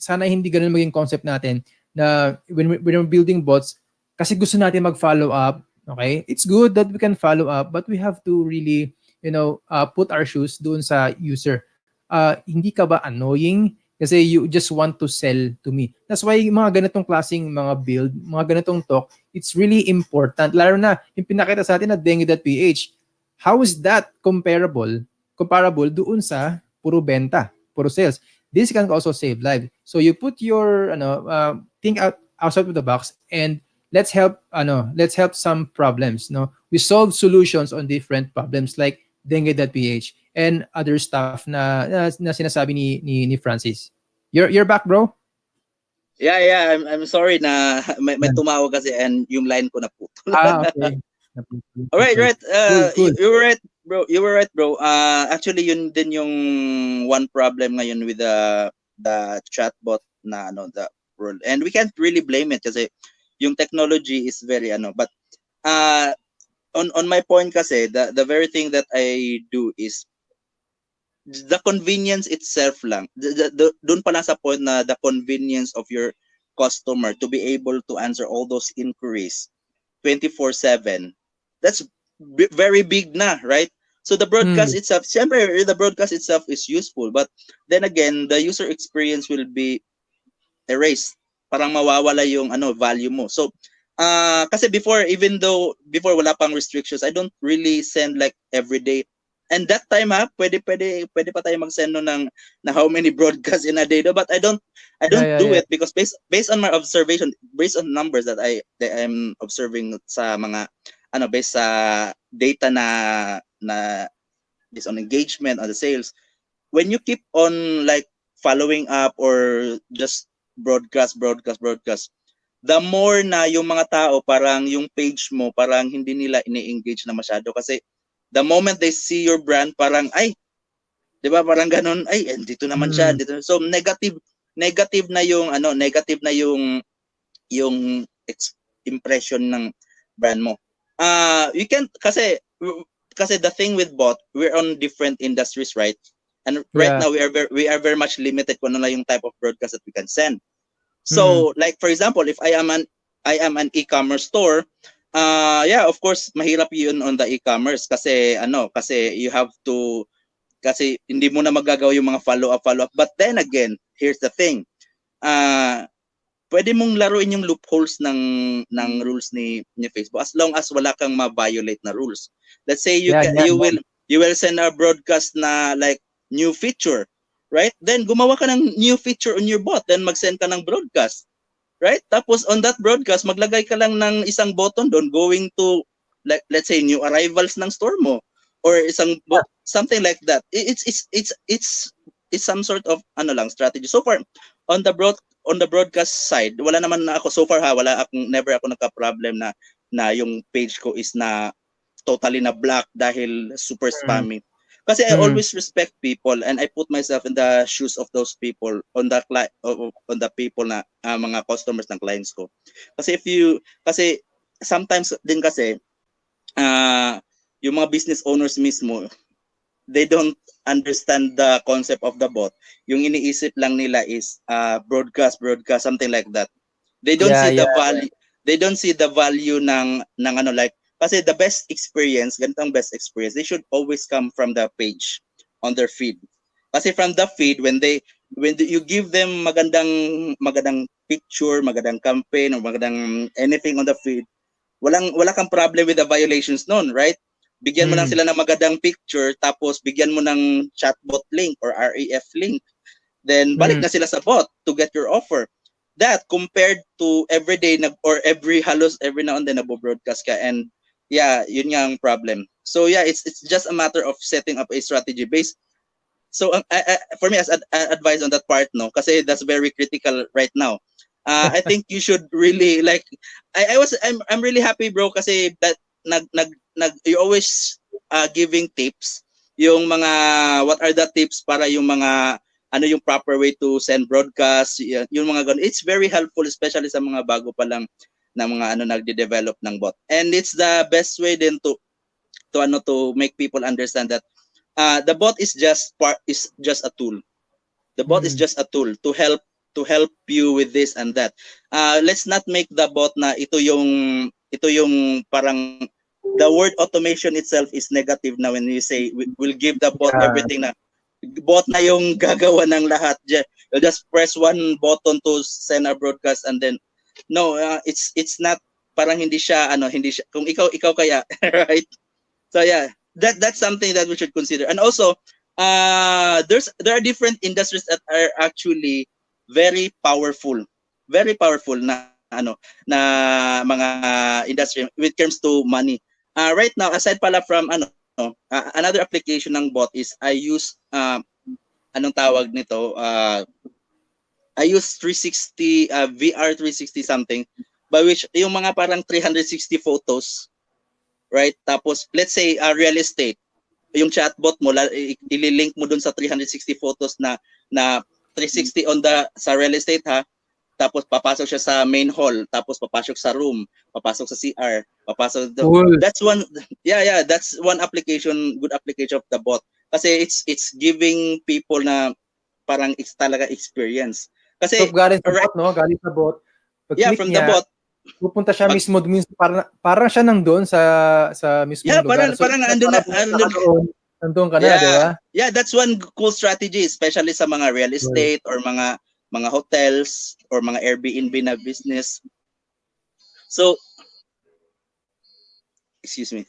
Sana hindi ganun maging concept natin na when we're building bots, kasi gusto natin mag-follow up, okay? It's good that we can follow up, but we have to really, put our shoes doon sa user. Hindi ka ba annoying? Kasi you just want to sell to me. That's why yung mga ganitong klaseng mga build, mga ganitong talk, it's really important. Lalo na yung pinakita sa atin na dengue.ph. How is that comparable doon sa puro benta, puro sales? This can also save lives. So you put your think outside of the box, and let's help some problems, no? We solve solutions on different problems like dengue.ph and other stuff na sinasabi ni Francis. You're back, bro? Yeah. I'm sorry na may tumawag kasi and yung line ko naputol. Okay. All right, Okay. right. Cool, cool. You were right, bro. You were right, bro. Actually, yun din yung one problem ngayon with the chatbot na ano the world, and we can't really blame it kasi yung technology is very ano. But uh, on my point kasi, the very thing that I do is the convenience itself lang. Doon pa lang sa point na the convenience of your customer to be able to answer all those inquiries 24/7. That's very big na, right? So the broadcast Mm. itself, syempre, the broadcast itself is useful, but then again, the user experience will be erased. Parang mawawala yung ano value mo. So kasi before, even though before wala pang restrictions, I don't really send like every day. And that time pwede pa tayo mag-send no ng na how many broadcasts in a day, no? But I Yeah, don't yeah, do yeah. it because based on my observation, based on numbers that I'm observing sa mga ano based sa data na based on engagement on the sales, when you keep on like following up or just broadcast, the more na yung mga tao parang yung page mo parang hindi nila ini-engage na masyado kasi the moment they see your brand parang ay, 'di ba, parang ganun, ay dito naman siya, Mm. dito. So negative na yung ano, negative na yung impression ng brand mo. You can kasi the thing with bot, we're on different industries, right? And right Yeah. now we are very much limited kung ano lang yung type of broadcast that we can send. Mm. So like for example, if I am an e-commerce store, yeah, of course mahirap 'yun on the e-commerce kasi you have to kasi hindi mo na magagawa yung mga follow up. But then again, here's the thing. Uh, Pwede mong laruin yung loopholes ng rules ni Facebook as long as wala kang ma-violate na rules. Let's say Yeah, yeah, yeah. you will send a broadcast na like new feature, right? Then gumawa ka ng new feature on your bot, then mag-send ka ng broadcast, right? Tapos on that broadcast, maglagay ka lang ng isang button doon going to like let's say new arrivals ng store mo or something like that. It's some sort of ano lang strategy. So far on the broadcast side, wala naman na ako so far wala akong never ako nagka-problem na yung page ko is na totally na black dahil super Mm. spammy. Kasi I Mm. always respect people and I put myself in the shoes of those people on the people na mga customers ng clients ko. Kasi sometimes din kasi uh, yung mga business owners mismo, they don't understand the concept of the bot. Yung iniisip lang nila is broadcast something like that. They don't Yeah, see yeah. the value. They don't see the value ng ano like kasi the best experience, ganitong best experience, they should always come from the page on their feed. Kasi from the feed you give them magandang picture, magandang campaign or magandang anything on the feed, wala kang problem with the violations noon, right? Bigyan mo lang Mm. sila ng magandang picture tapos bigyan mo ng chatbot link or REF link. Then balik Mm. na sila sa bot to get your offer. That compared to everyday or every now and then nabo-broadcast ka and yeah, yun nga ang problem. So yeah, it's just a matter of setting up a strategy based. So for me as advice on that part no kasi that's very critical right now. I think you should really like I'm really happy bro kasi that you always giving tips yung mga what are the tips para yung mga ano yung proper way to send broadcast yung mga ganun. It's very helpful especially sa mga bago pa lang na mga ano nagde-develop ng bot. And it's the best way then to make people understand that the bot is just a tool. The bot is Mm. just a tool to help you with this and that. Let's not make the bot na ito yung parang the word automation itself is negative na when you say we'll give the bot Yeah. everything na bot na yung gagawa ng lahat. You just press one button to send a broadcast and then no, it's not parang hindi siya kung ikaw kaya right? So yeah, that's something that we should consider. And also, there are different industries that are actually very powerful na mga industry when it comes to money. Right now, aside pala from another application ng bot is I use anong tawag nito I use 360 VR 360 something, by which yung mga parang 360 photos, right? Tapos let's say real estate, yung chatbot mo ililink mo dun sa 360 photos na 360 on the sa real estate ha. Tapos papasok siya sa main hall, tapos papasok sa room, papasok sa CR, papasok Cool. that's one. Yeah, that's one application, good application of the bot. Kasi it's giving people na parang it's talaga experience. So, Kasi galing sa right, bot, no? Galing sa bot. yeah, Pag-click from the niya, bot, pupunta siya pag, mismo parang siya nandun sa mismong yeah, lugar. So, parang andun para na, pumunta ka doon, nandun ka na, di yeah, ba? yeah, that's one cool strategy, especially sa mga real Cool. estate or mga hotels or mga Airbnb na business. So, excuse me.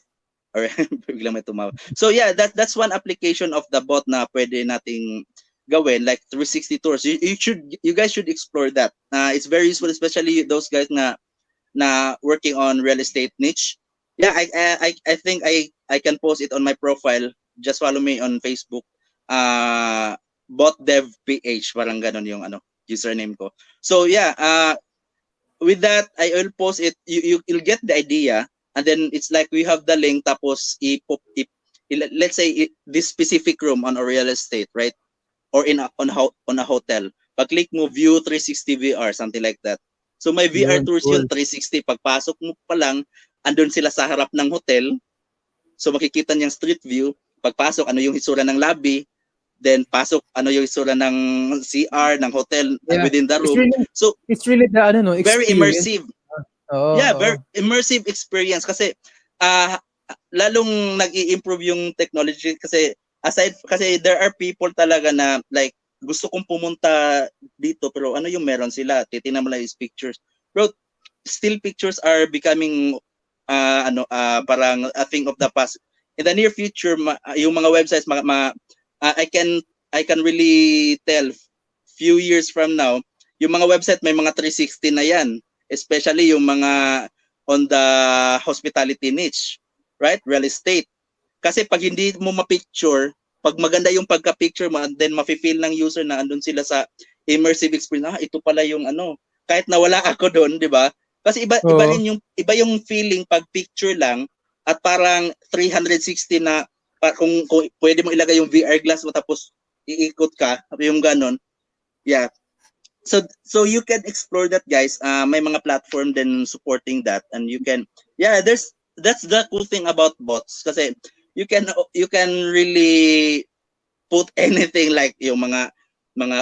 Or biglang may tumawa. So yeah, that's one application of the bot na pwede nating gawin, like 360 tours. You guys should explore that. It's very useful, especially those guys na working on real estate niche. Yeah, I think I can post it on my profile. Just follow me on Facebook. Bot.dev.ph, parang ganon yung username ko. So yeah, with that, I will post it. You'll get the idea, and then it's like we have the link. Tapos let's say this specific room on a real estate, right? Or on a hotel. Pag click mo view 360 VR, something like that. So may VR Yun, tours cool. yun 360. Pagpasok mo pa lang, andun sila sa harap ng hotel. So makikita niyang street view. Pagpasok, ano yung hitsura ng lobby. Then pasok, ano yung hitsura ng CR, ng hotel Yeah. within the It's room. really, So it's really the very experience. immersive. Oo, Yeah, oo. very immersive experience kasi lalong nag-i-improve yung technology kasi kasi there are people talaga na like gusto kong pumunta dito pero ano yung meron sila, titingnan mo lang yung pictures. Bro, still pictures are becoming parang a thing of the past. In the near future, yung mga websites I can really tell few years from now, yung mga website may mga 360 na yan, especially yung mga on the hospitality niche, right? Real estate. Kasi pag hindi mo ma-picture, pag maganda yung pagka-picture mo, and then mafe-feel ng user na andun sila sa immersive experience, ito pala yung kahit nawala ako doon, di ba? Kasi iba Oo. iba yung feeling pag picture lang at parang 360 na kung pwede mo ilagay yung VR glass mo tapos iikot ka, yung ganon. Yeah. So you can explore that, guys. May mga platform din supporting that, and you can that's the cool thing about bots kasi you can really put anything like yung mga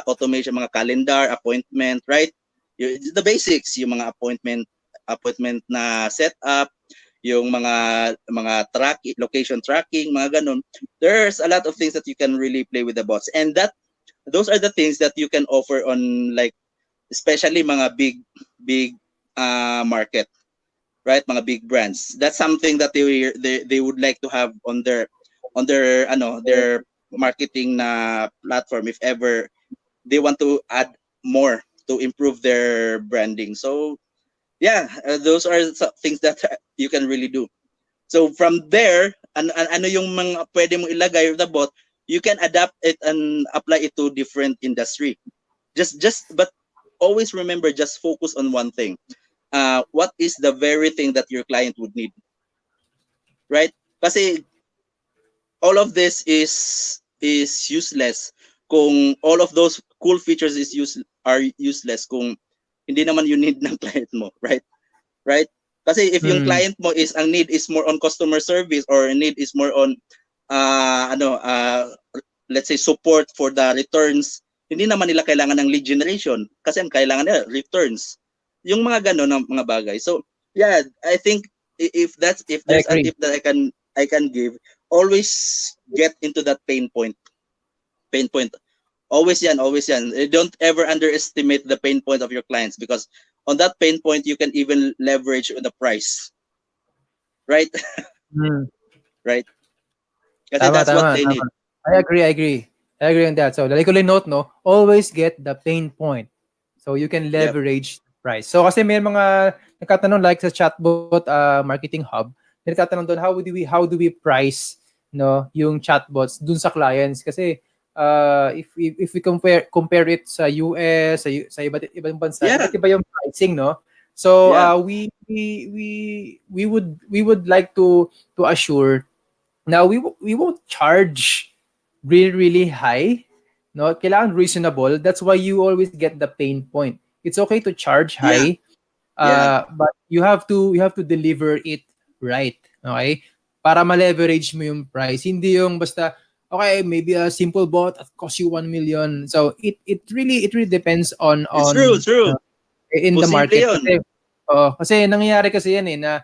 automation, mga calendar, appointment, right? The basics, yung mga appointment na setup, yung mga location tracking, mga ganun. There's a lot of things that you can really play with the bots, and those are the things that you can offer on, like, especially mga big market, right? Mga big brands. That's something that they would like to have on their their marketing na platform if ever they want to add more to improve their branding. So yeah, those are things that you can really do. So from there, ano yung mga pwede mong ilagay the bot, you can adapt it and apply it to different industry. But always remember, just focus on one thing. What is the very thing that your client would need, right? Kasi all of this is useless kung all of those cool features are useless kung hindi naman you need ng client mo, right? Right? Kasi if yung client mo ang need is more on customer service, or need is more on let's say support for the returns, hindi naman nila kailangan ng lead generation kasi ang kailangan nila returns. Yung mga ganon ng mga bagay. So yeah, I think if there's a tip that I can give, always get into that pain point. Always yan. Don't ever underestimate the pain point of your clients, because on that pain point you can even leverage the price, right? Right, kasi that's what they need. I agree on that. So like ulit note, no, always get the pain point so you can leverage price. So kasi may mga nagtatanong like sa Chatbot marketing hub, nagtatanong doon how do we price, no, yung chatbots dun sa clients kasi if we compare it sa US, sa ibang bansa, Yeah. iba't iba yung pricing, no? So Yeah. we would like to assure now we won't charge really high, no? Kailangan reasonable. That's why you always get the pain point. It's okay to charge Yeah. high, Yeah. but you have to deliver it right, okay? Para ma-leverage mo yung price. Hindi yung basta okay, maybe a simple bot at cost you 1 million. So it really depends It's true, true. in the Posible market yun. kasi nangyayari kasi yan na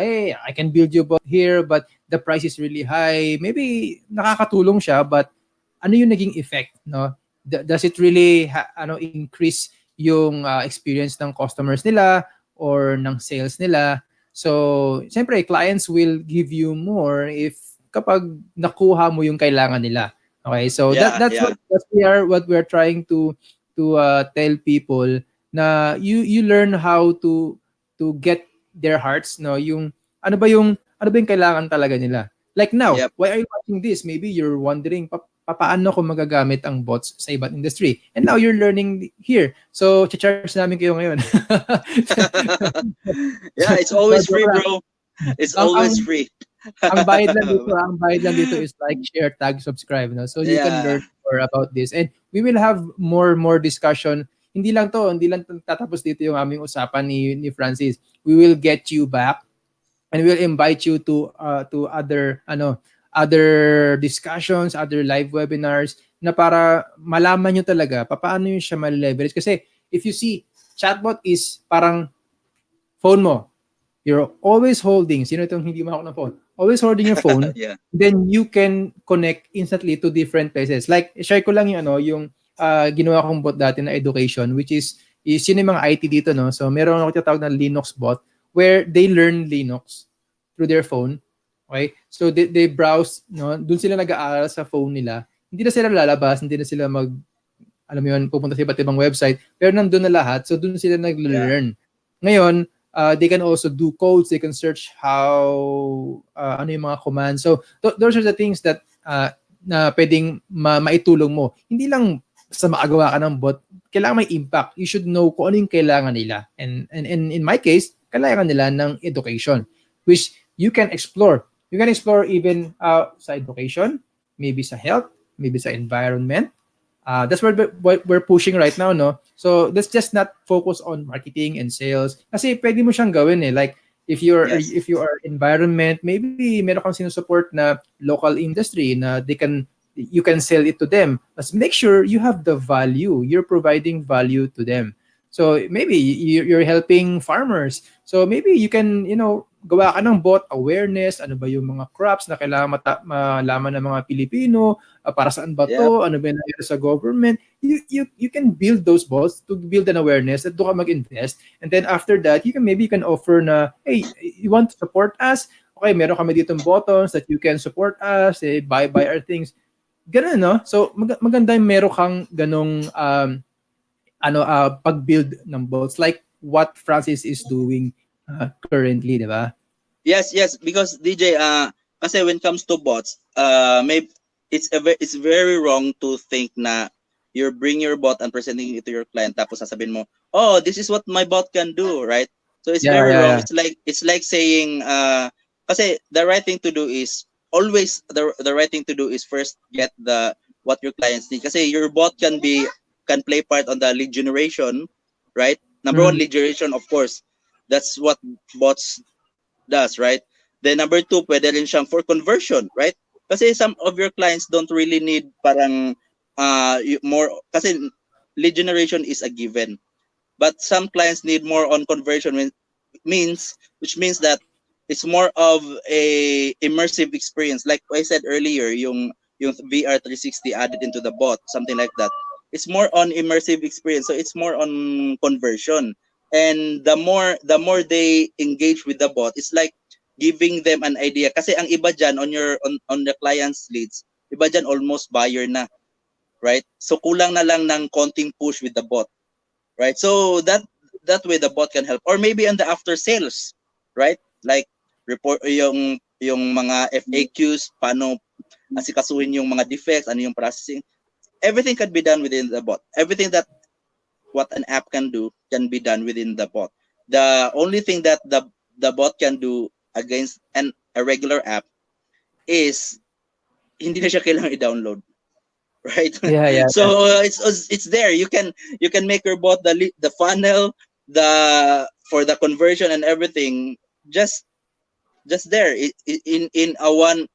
hey, I can build you bot here but the price is really high. Maybe nakakatulong siya but ano yung naging effect, no? Does it really increase yung experience ng customers nila or ng sales nila? So, siyempre clients will give you more if kapag nakuha mo yung kailangan nila. Okay? So Yeah, that's yeah. what we are trying to tell people na you learn how to get their hearts, no, yung ano ba yung kailangan talaga nila. Like now, Yep. why are you watching this? Maybe you're wondering paano ko magagamit ang bots sa ibang industry. And now you're learning here. So, charge namin kayo ngayon. Yeah, it's So, always joke free, lang. bro. It's Ang always free. bayad lang dito is like, share, tag, subscribe, no? So you can Yeah. learn more about this. And we will have more discussion. Hindi lang tatapos dito yung aming usapan ni Francis. We will get you back and we'll invite you to other discussions, other live webinars na para malaman nyo talaga paano yun siya ma-leverage. Kasi if you see, chatbot is parang phone mo. You're always holding, sino itong hindi mahawak ng phone? Always holding your phone, Yeah. then you can connect instantly to different places. Like, share ko lang yung ginawa kong bot dati na education, which is sino yung mga IT dito, no? So, meron ako tinatawag na Linux bot where they learn Linux through their phone. Okay? So, they browse, no? Doon sila nag-aaral sa phone nila. Hindi na sila lalabas, hindi na sila alam mo yun, pupunta sa iba't ibang website, pero nandun na lahat, so doon sila Yeah. nag-learn. Ngayon, they can also do codes, they can search how, ano yung mga commands. So, those are the things that na pwedeng maitulong mo. Hindi lang sa makagawa ka ng bot, kailangan may impact. You should know kung ano yung kailangan nila. And in my case, kailangan nila ng education, which you can explore. You can explore even sa education, maybe sa health, maybe sa environment. That's what we're pushing right now, no? So let's just not focus on marketing and sales. Kasi pwede mo siyang gawin eh. Like Yes. if you are environment, maybe meron kang sinusupport na local industry na you can sell it to them. Let's make sure you have the value. You're providing value to them. So maybe you're helping farmers. So maybe you can, gawa ka ng bot awareness, ano ba yung mga crops na kailangan malaman ng mga Pilipino, para saan ba Yep. to, ano ba yung nangyari sa government. You can build those bots to build an awareness at doon ka mag-invest. And then after that, you can offer na, hey, you want to support us? Okay, meron kami ditong buttons that you can support us, buy our things. Ganun, no? So maganda yung meron kang ganong pag-build ng bots like what Francis is doing currently, di ba? Yes, yes, because DJ, kasi when it comes to bots, maybe it's very wrong to think na you bring your bot and presenting it to your client tapos sasabihin mo, "Oh, this is what my bot can do," right? So it's Yeah, very yeah, wrong. yeah. It's like saying kasi the right thing to do is always the right thing to do is first get the what your clients need. Kasi your bot can play part on the lead generation, right? Number one, lead generation, of course. That's what bots does, right? Then number two, pwede rin siyang for conversion, right? Kasi some of your clients don't really need parang more, kasi lead generation is a given. But some clients need more on conversion, which means that it's more of a immersive experience. Like I said earlier, yung VR 360 added into the bot, something like that. It's more on immersive experience. So it's more on conversion. And the more they engage with the bot, it's like giving them an idea. Kasi ang iba dyan on the client's leads, iba dyan almost buyer na, right? So kulang na lang ng konting push with the bot, right? So that way the bot can help. Or maybe on the after sales, right? Like report yung mga FAQs, paano asikasuhin yung mga defects, ano yung processing. Everything can be done within the bot. Everything that what an app can do can be done within the bot. The only thing that the bot can do against a regular app is hindi na siya kailangan i-download, right? Yeah. So it's there. You can make your bot the funnel, for the conversion and everything just there in a one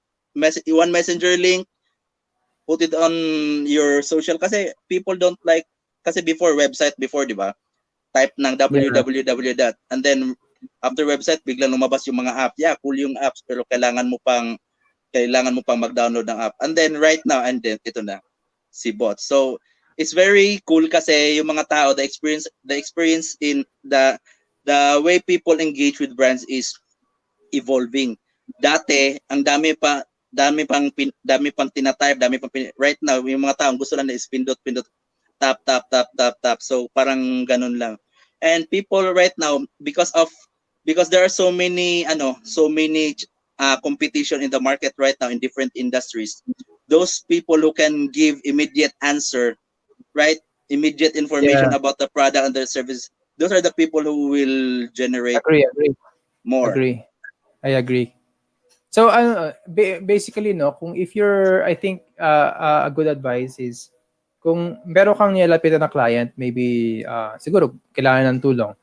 messenger link. Put it on your social kasi people don't like kasi before, di ba? Type ng www dot and then after website biglang lumabas yung mga app. Yeah, cool yung apps pero kailangan mo pang mag-download ng app. And then right now and then ito na si bot. So it's very cool kasi yung mga tao, the experience in the way people engage with brands is evolving. Dati ang dami pang tinatype, right now yung mga tao gusto lang na is pindot tap. So parang ganun lang. And people right now because there are so many competition in the market right now in different industries. Those people who can give immediate answer, right? Immediate information about the product and their service. Those are the people who will generate Agree. more. I agree. So basically no, kung if you're, I think a good advice is kung meron kang nilapitan na client, maybe siguro kailangan ng tulong.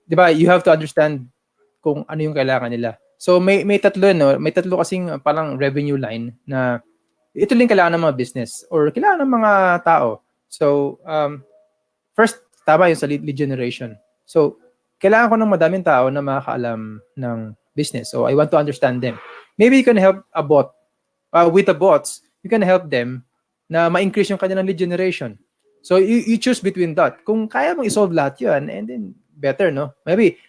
'Di ba? You have to understand kung ano yung kailangan nila. So may tatlo no, may tatlo kasing parang revenue line na ito lang kailangan ng mga business or kailangan ng mga tao. So first, tama yung sa lead generation. So kailangan ko ng madaming tao na makakaalam ng business. So I want to understand them. Maybe you can help a bot. With the bots, you can help them na ma-increase yung kanilang lead generation. So you choose between that. Kung kaya mong i-solve lahat yun, and then better, no? Maybe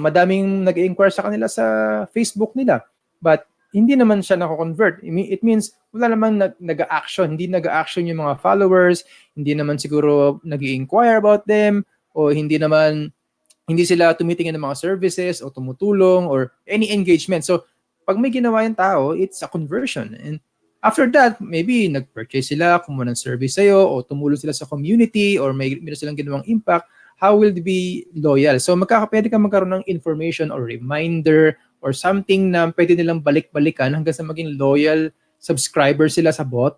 madaming nag-inquire sa kanila sa Facebook nila. But hindi naman siya nako-convert. It means wala namang nag-action. Hindi nag-action yung mga followers. Hindi naman siguro nag-inquire about them. O hindi sila tumitingin ng mga services o tumutulong or any engagement. So, pag may ginawa yung tao, it's a conversion. And after that, maybe nag-purchase sila, kumuha ng service sa'yo, o tumulong sila sa community, or may silang ginawang impact, how will they be loyal? So, pwede kang magkaroon ng information or reminder or something na pwede nilang balik-balikan hanggang sa maging loyal subscriber sila sa bot.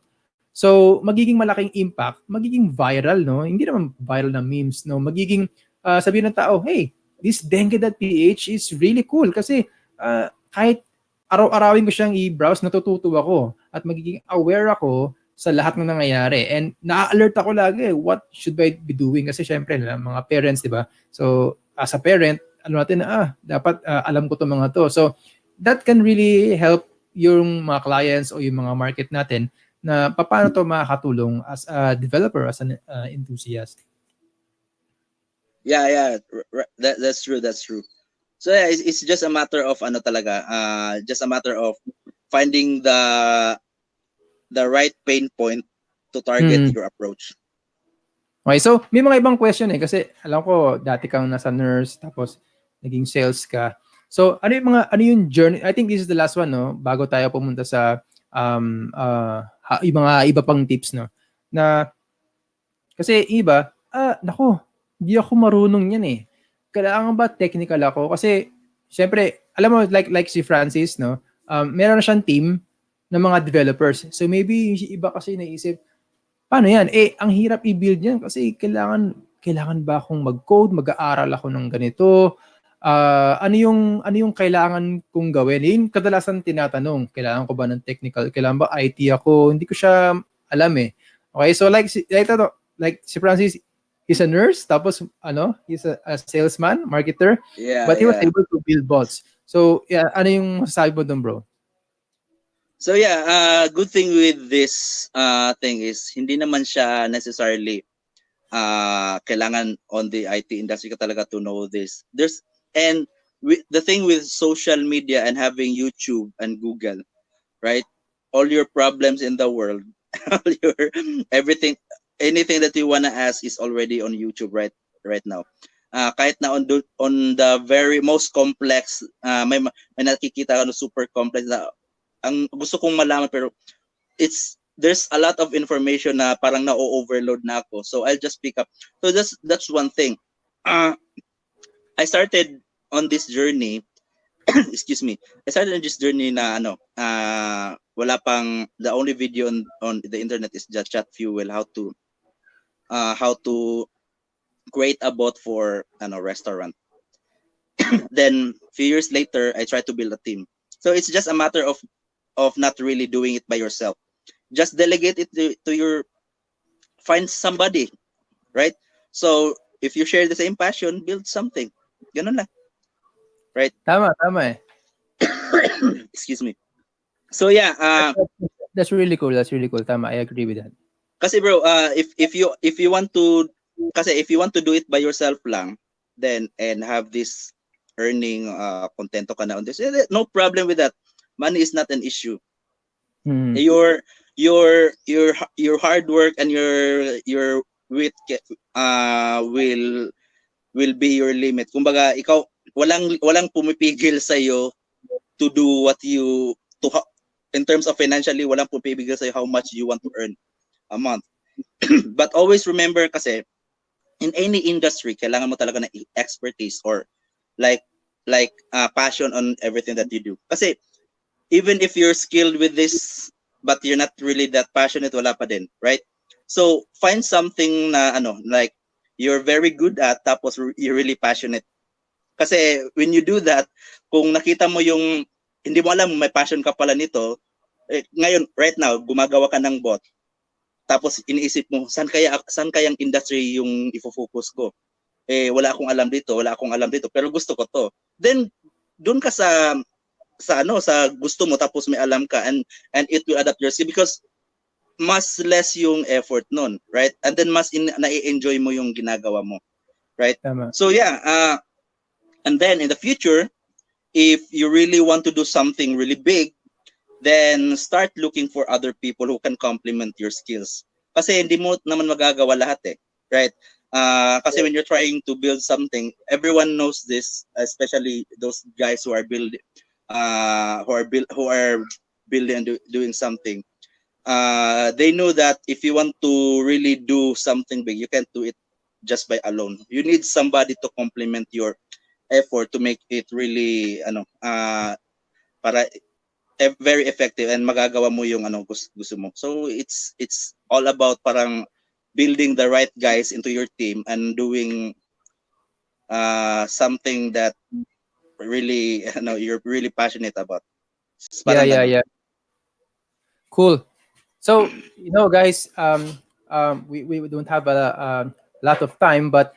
So, magiging malaking impact, magiging viral, no? Hindi naman viral na memes, no? Magiging sabihin ng tao, hey, this dengue.ph is really cool kasi kahit araw-arawin ko siyang i-browse, natututo ako at magiging aware ako sa lahat ng nangyayari. And na-alert ako lagi, what should I be doing? Kasi syempre, mga parents, di ba? So, as a parent, dapat alam ko itong mga to. So, that can really help yung mga clients o yung mga market natin na paano to makakatulong as a developer, as an enthusiast. Yeah, that's true. So yeah, it's just a matter of just a matter of finding the right pain point to target your approach. Okay, so may mga ibang question kasi alam ko dati kang nasa nurse tapos naging sales ka. So ano yung journey? I think this is the last one, no, bago tayo pumunta sa yung mga iba pang tips, no. Na kasi iba, nako, hindi ako marunong yan eh. Kailangan ba technical ako? Kasi, syempre, alam mo, like si Francis, no? Meron na siyang team ng mga developers. So maybe yung iba kasi naisip, paano yan? Ang hirap i-build yan kasi kailangan ba akong mag-code, mag-aaral ako ng ganito? Ano yung kailangan kong gawin? Yung kadalasan tinatanong, kailangan ko ba ng technical? Kailangan ba IT ako? Hindi ko siya alam eh. Okay, so like si Francis, he's a nurse, tapos he's a salesman, marketer, but he was able to build bots. So, yeah, ano yung masasabi mo doon, bro? So yeah, good thing with this thing is hindi naman siya necessarily kailangan on the IT industry ka talaga to know this. The thing with social media and having YouTube and Google, right? All your problems in the world, anything that you wanna ask is already on YouTube right now. Kahit na on the very most complex, may nakikita ka super complex na ang gusto kong malaman, pero there's a lot of information na parang na-overload na ako. So I'll just pick up. So that's one thing. I started on this journey. Excuse me. I started on this journey na wala pang, the only video on the internet is just Chat Fuel, how to create a bot for restaurant. Then few years later, I tried to build a team. So it's just a matter of not really doing it by yourself. Just delegate it to your, find somebody, right? So if you share the same passion, build something. Ganun lang. Right? Tama eh. Excuse me. So yeah, That's really cool. Tama, I agree with that. kasi bro, if you want to, kasi if you want to do it by yourself lang, then and have this earning contento ka na on this, no problem with that. Money is not an issue. Your hard work and your wit will be your limit. Kumbaga, ikaw walang pumipigil sa iyo to do what you in terms of financially, walang pumipigil sa iyo how much you want to earn a month. But always remember, kasi in any industry, kailangan mo talaga ng expertise or like passion on everything that you do. Kasi even if you're skilled with this, but you're not really that passionate, wala pa din, right? So find something na like you're very good at, tapos you're really passionate. Kasi when you do that, kung nakita mo yung hindi mo alam may passion ka pala nito, ngayon right now gumagawa ka ng bot, tapos iniisip mo saan kayang industry yung ifo-focus ko, wala akong alam dito pero gusto ko to, then doon ka sa gusto mo, tapos may alam ka, and it will adapt your skill, because mas less yung effort nun, right? And then mas na-enjoy mo yung ginagawa mo, right? Tama. So yeah, and then in the future, if you really want to do something really big, then start looking for other people who can complement your skills. Kasi hindi mo naman magagawa lahat right? Kasi when you're trying to build something, everyone knows this, especially those guys who are building and doing something. They know that if you want to really do something big, you can't do it just by alone. You need somebody to complement your effort to make it really para very effective and magagawa mo yung gusto mo. So it's all about parang building the right guys into your team and doing something that really you're really passionate about. Yeah. Cool. So guys, we don't have a lot of time, but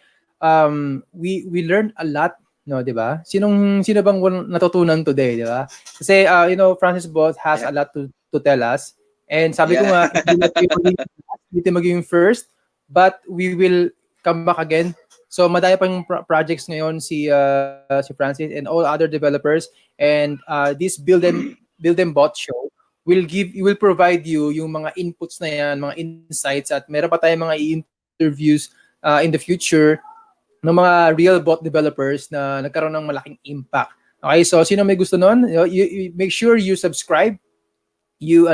we learned a lot, no, di ba? Sino bang natutunan today, di ba? Kasi Francis Bot has a lot to tell us, and sabi ko nga hindi maging first, but we will come back again. So madami pang projects ngayon si Francis and all other developers, and this build them bot show will provide you yung mga inputs na yan, mga insights, at meron pa tayong mga interviews in the future ng mga real bot developers na nagkaroon ng malaking impact. Okay, so sino may gusto nun? You make sure you subscribe, you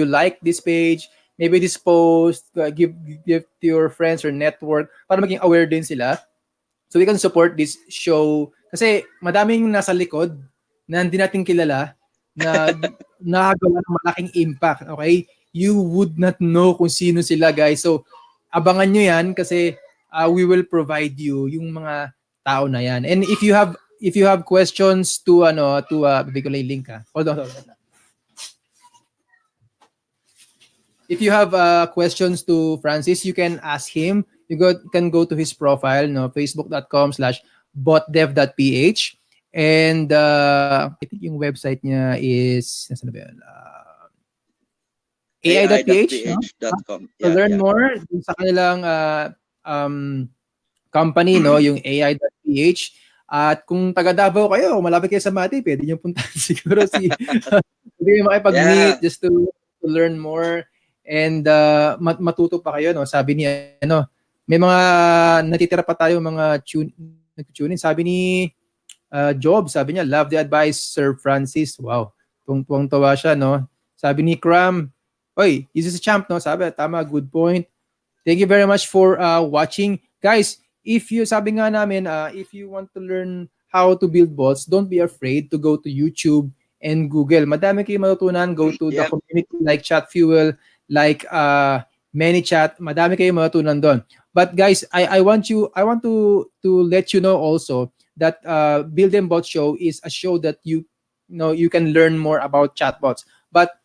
like this page, maybe this post, give to your friends or network para maging aware din sila, so we can support this show. Kasi madaming nasa likod na hindi natin kilala na nakagawa ng malaking impact. Okay, you would not know kung sino sila, guys. So abangan nyo yan, kasi we will provide you yung mga tao na yan. And if you have questions to bigay ko lang yung link hold on. If you have questions to Francis, you can ask him. You can go to his profile, facebook.com/botdev.ph, and I think yung website niya is Ai.PH. To learn more sa kanilang company, yung Ai.PH. At kung taga Davao kayo, malapit kayo sa Mati, pwede niyo puntahan siguro pwede niyo makipag-meet just to learn more and matuto pa kayo, sabi niya, may mga natitira pa tayo mga tune-in. Sabi ni Job, sabi niya, love the advice, Sir Francis. Wow, Tuwang-tuwa siya, no? Sabi ni Cram, oy, this is a champ, no? Sabi, tama, good point. Thank you very much for watching. Guys, if you, sabi nga namin, if you want to learn how to build bots, don't be afraid to go to YouTube and Google. Madami kayo matutunan. Go to the Yep. community like Chat Fuel, like ManyChat. Madami kayo matutunan doon. But guys, I want to let you know also that Build and Bot Show is a show that you know you can learn more about chatbots. But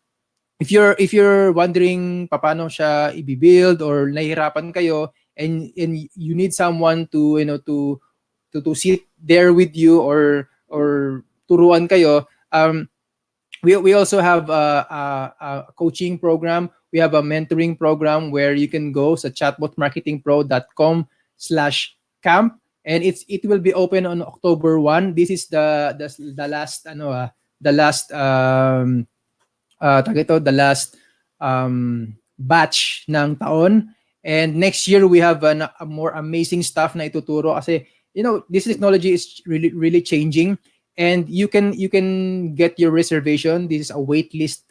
if you're wondering paano siya i-build or nahihirapan kayo and you need someone to to sit there with you or turuan kayo, we also have a coaching program. We have a mentoring program where you can go sa chatbotmarketingpro.com/camp, and it will be open on October 1. This is the last the last the last batch ng taon. And next year we have a more amazing stuff na ituturo kasi this technology is really changing, and you can get your reservation. This is a waitlist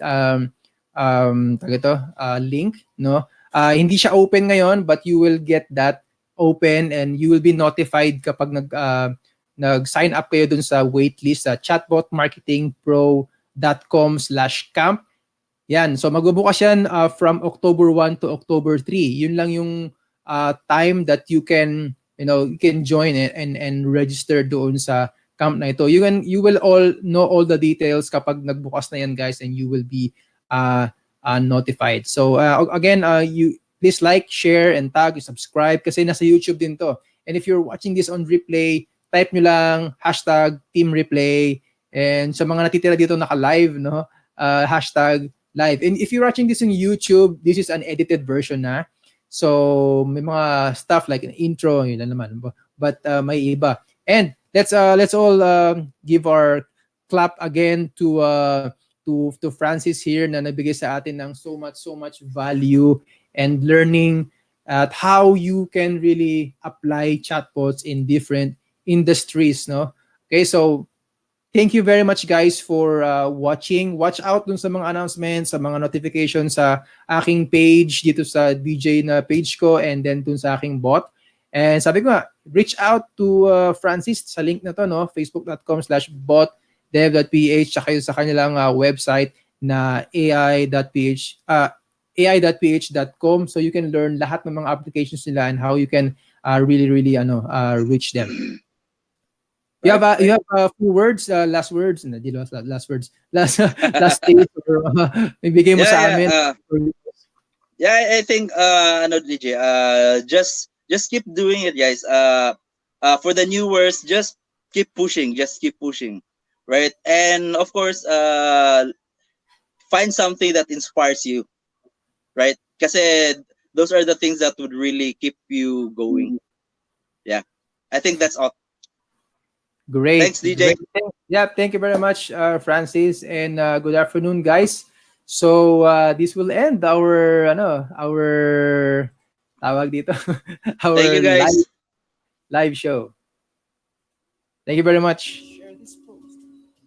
link, no? Hindi siya open ngayon, but you will get that open and you will be notified kapag nag-sign up kayo dun sa waitlist sa chatbotmarketingpro.com/camp. Yan. So magbubukas yan from October 1 to October 3. Yun lang yung time that you can join it and register doon sa camp na ito. You will all know all the details kapag nagbukas na yan, guys, and you will be notified. So again, you please like, share, and tag, subscribe kasi nasa YouTube din to. And if you're watching this on replay, type nyo lang #teamreplay, and sa mga natitira dito naka-live, no, #live. And if you're watching this on YouTube, this is an edited version na. So may mga stuff like an intro, yun lang naman. But may iba. And let's all give our clap again to Francis here na nagbigay sa atin ng so much value and learning at how you can really apply chatbots in different industries, no? Okay, so thank you very much, guys, for watching. Watch out dun sa mga announcements, sa mga notifications sa aking page dito sa DJ na page ko, and then dun sa aking bot. And sabi ko nga, reach out to Francis sa link na to, no? facebook.com/botdev.ph, tsaka sa kanilang website na ai.ph.com, so you can learn lahat ng mga applications nila and how you can really reach them. You have a few words, last words, hindi last words, last days, or bibigay mo sa amin. I think DJ, just keep doing it, guys. For the new words, just keep pushing, right? And of course, find something that inspires you, right? Kasi those are the things that would really keep you going. Yeah, I think that's all. Great. Thanks, DJ. Great. Yeah, thank you very much, Francis, and good afternoon, guys. So this will end our tawag dito our Thank you, guys. live show. Thank you very much.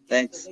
Thanks.